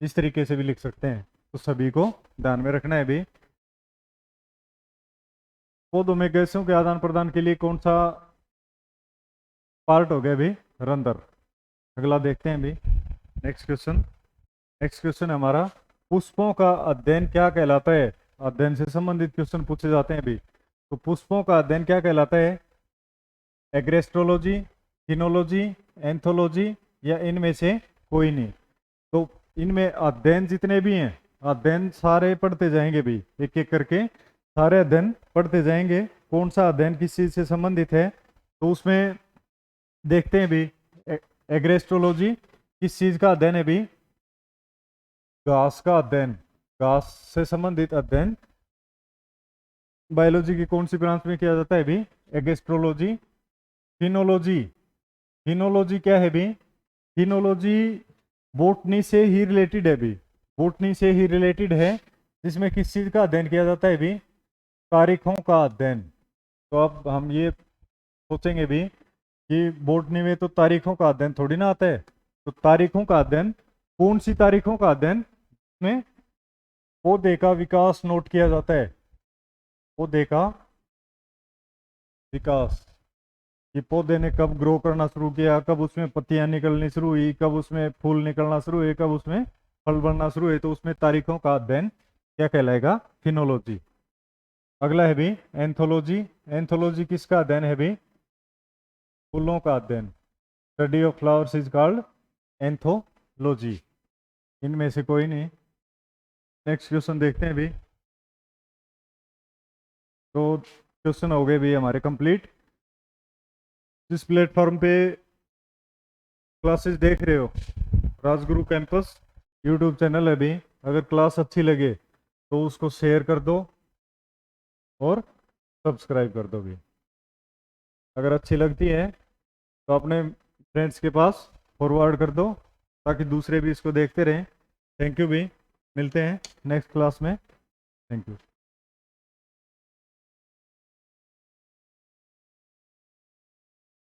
इस तरीके से भी लिख सकते हैं। तो सभी को ध्यान में रखना है भी। पौधों में गैसों के आदान प्रदान के लिए कौन सा पार्ट हो गया भी? रंध्र। अगला देखते हैं भी। Next question. नेक्स्ट क्वेश्चन हमारा, पुष्पों का अध्ययन क्या कहलाता है? अध्ययन से संबंधित क्वेश्चन पूछे जाते हैं भी। तो पुष्पों का अध्ययन क्या कहलाता है? एग्रेस्ट्रोलॉजी, फिनोलॉजी, एंथोलॉजी या इनमें से कोई नहीं। तो इनमें अध्ययन जितने भी हैं, अध्ययन सारे पढ़ते जाएंगे भी, एक एक करके सारे अध्ययन पढ़ते जाएंगे। कौन सा अध्ययन किस चीज से संबंधित है? तो उसमें देखते हैं भी। एग्रेस्ट्रोलॉजी किस चीज का अध्ययन है भी? घास का अध्ययन, घास से संबंधित अध्ययन बायोलॉजी की कौन सी ब्रांच में किया जाता है भी? एग्रेस्ट्रोलॉजी। फिनोलॉजी, फिनोलॉजी क्या है भी? फिनोलॉजी बोटनी से ही रिलेटेड है भी, बोटनी से ही रिलेटेड है, जिसमें किस चीज का अध्ययन किया जाता है भी? तारीखों का अध्ययन। तो अब हम ये सोचेंगे भी कि बोटनी में तो तारीखों का अध्ययन थोड़ी ना आता है। तो तारीखों का अध्ययन कौन सी तारीखों का अध्ययन में पौधे का विकास नोट किया जाता है? पौधे का विकास, कि पौधे ने कब ग्रो करना शुरू किया, कब उसमें पत्तियां निकलनी शुरू हुई, कब उसमें फूल निकलना शुरू हुए, कब उसमें फल बनना शुरू हुए, तो उसमें तारीखों का अध्ययन क्या कहलाएगा? फिनोलॉजी। अगला है भी एंथोलॉजी। एंथोलॉजी किसका अध्ययन है भी? फूलों का अध्ययन। Study of flowers is called anthology. इनमें से कोई नहीं। नेक्स्ट क्वेश्चन देखते हैं भी। तो क्वेश्चन हो गए भी हमारे कंप्लीट। जिस प्लेटफॉर्म पे क्लासेस देख रहे हो, राजगुरु कैंपस यूट्यूब चैनल है भी, अगर क्लास अच्छी लगे तो उसको शेयर कर दो और सब्सक्राइब कर दो भी। अगर अच्छी लगती है तो अपने फ्रेंड्स के पास फॉरवर्ड कर दो ताकि दूसरे भी इसको देखते रहें। थैंक यू भी, मिलते हैं नेक्स्ट क्लास में। Thank you.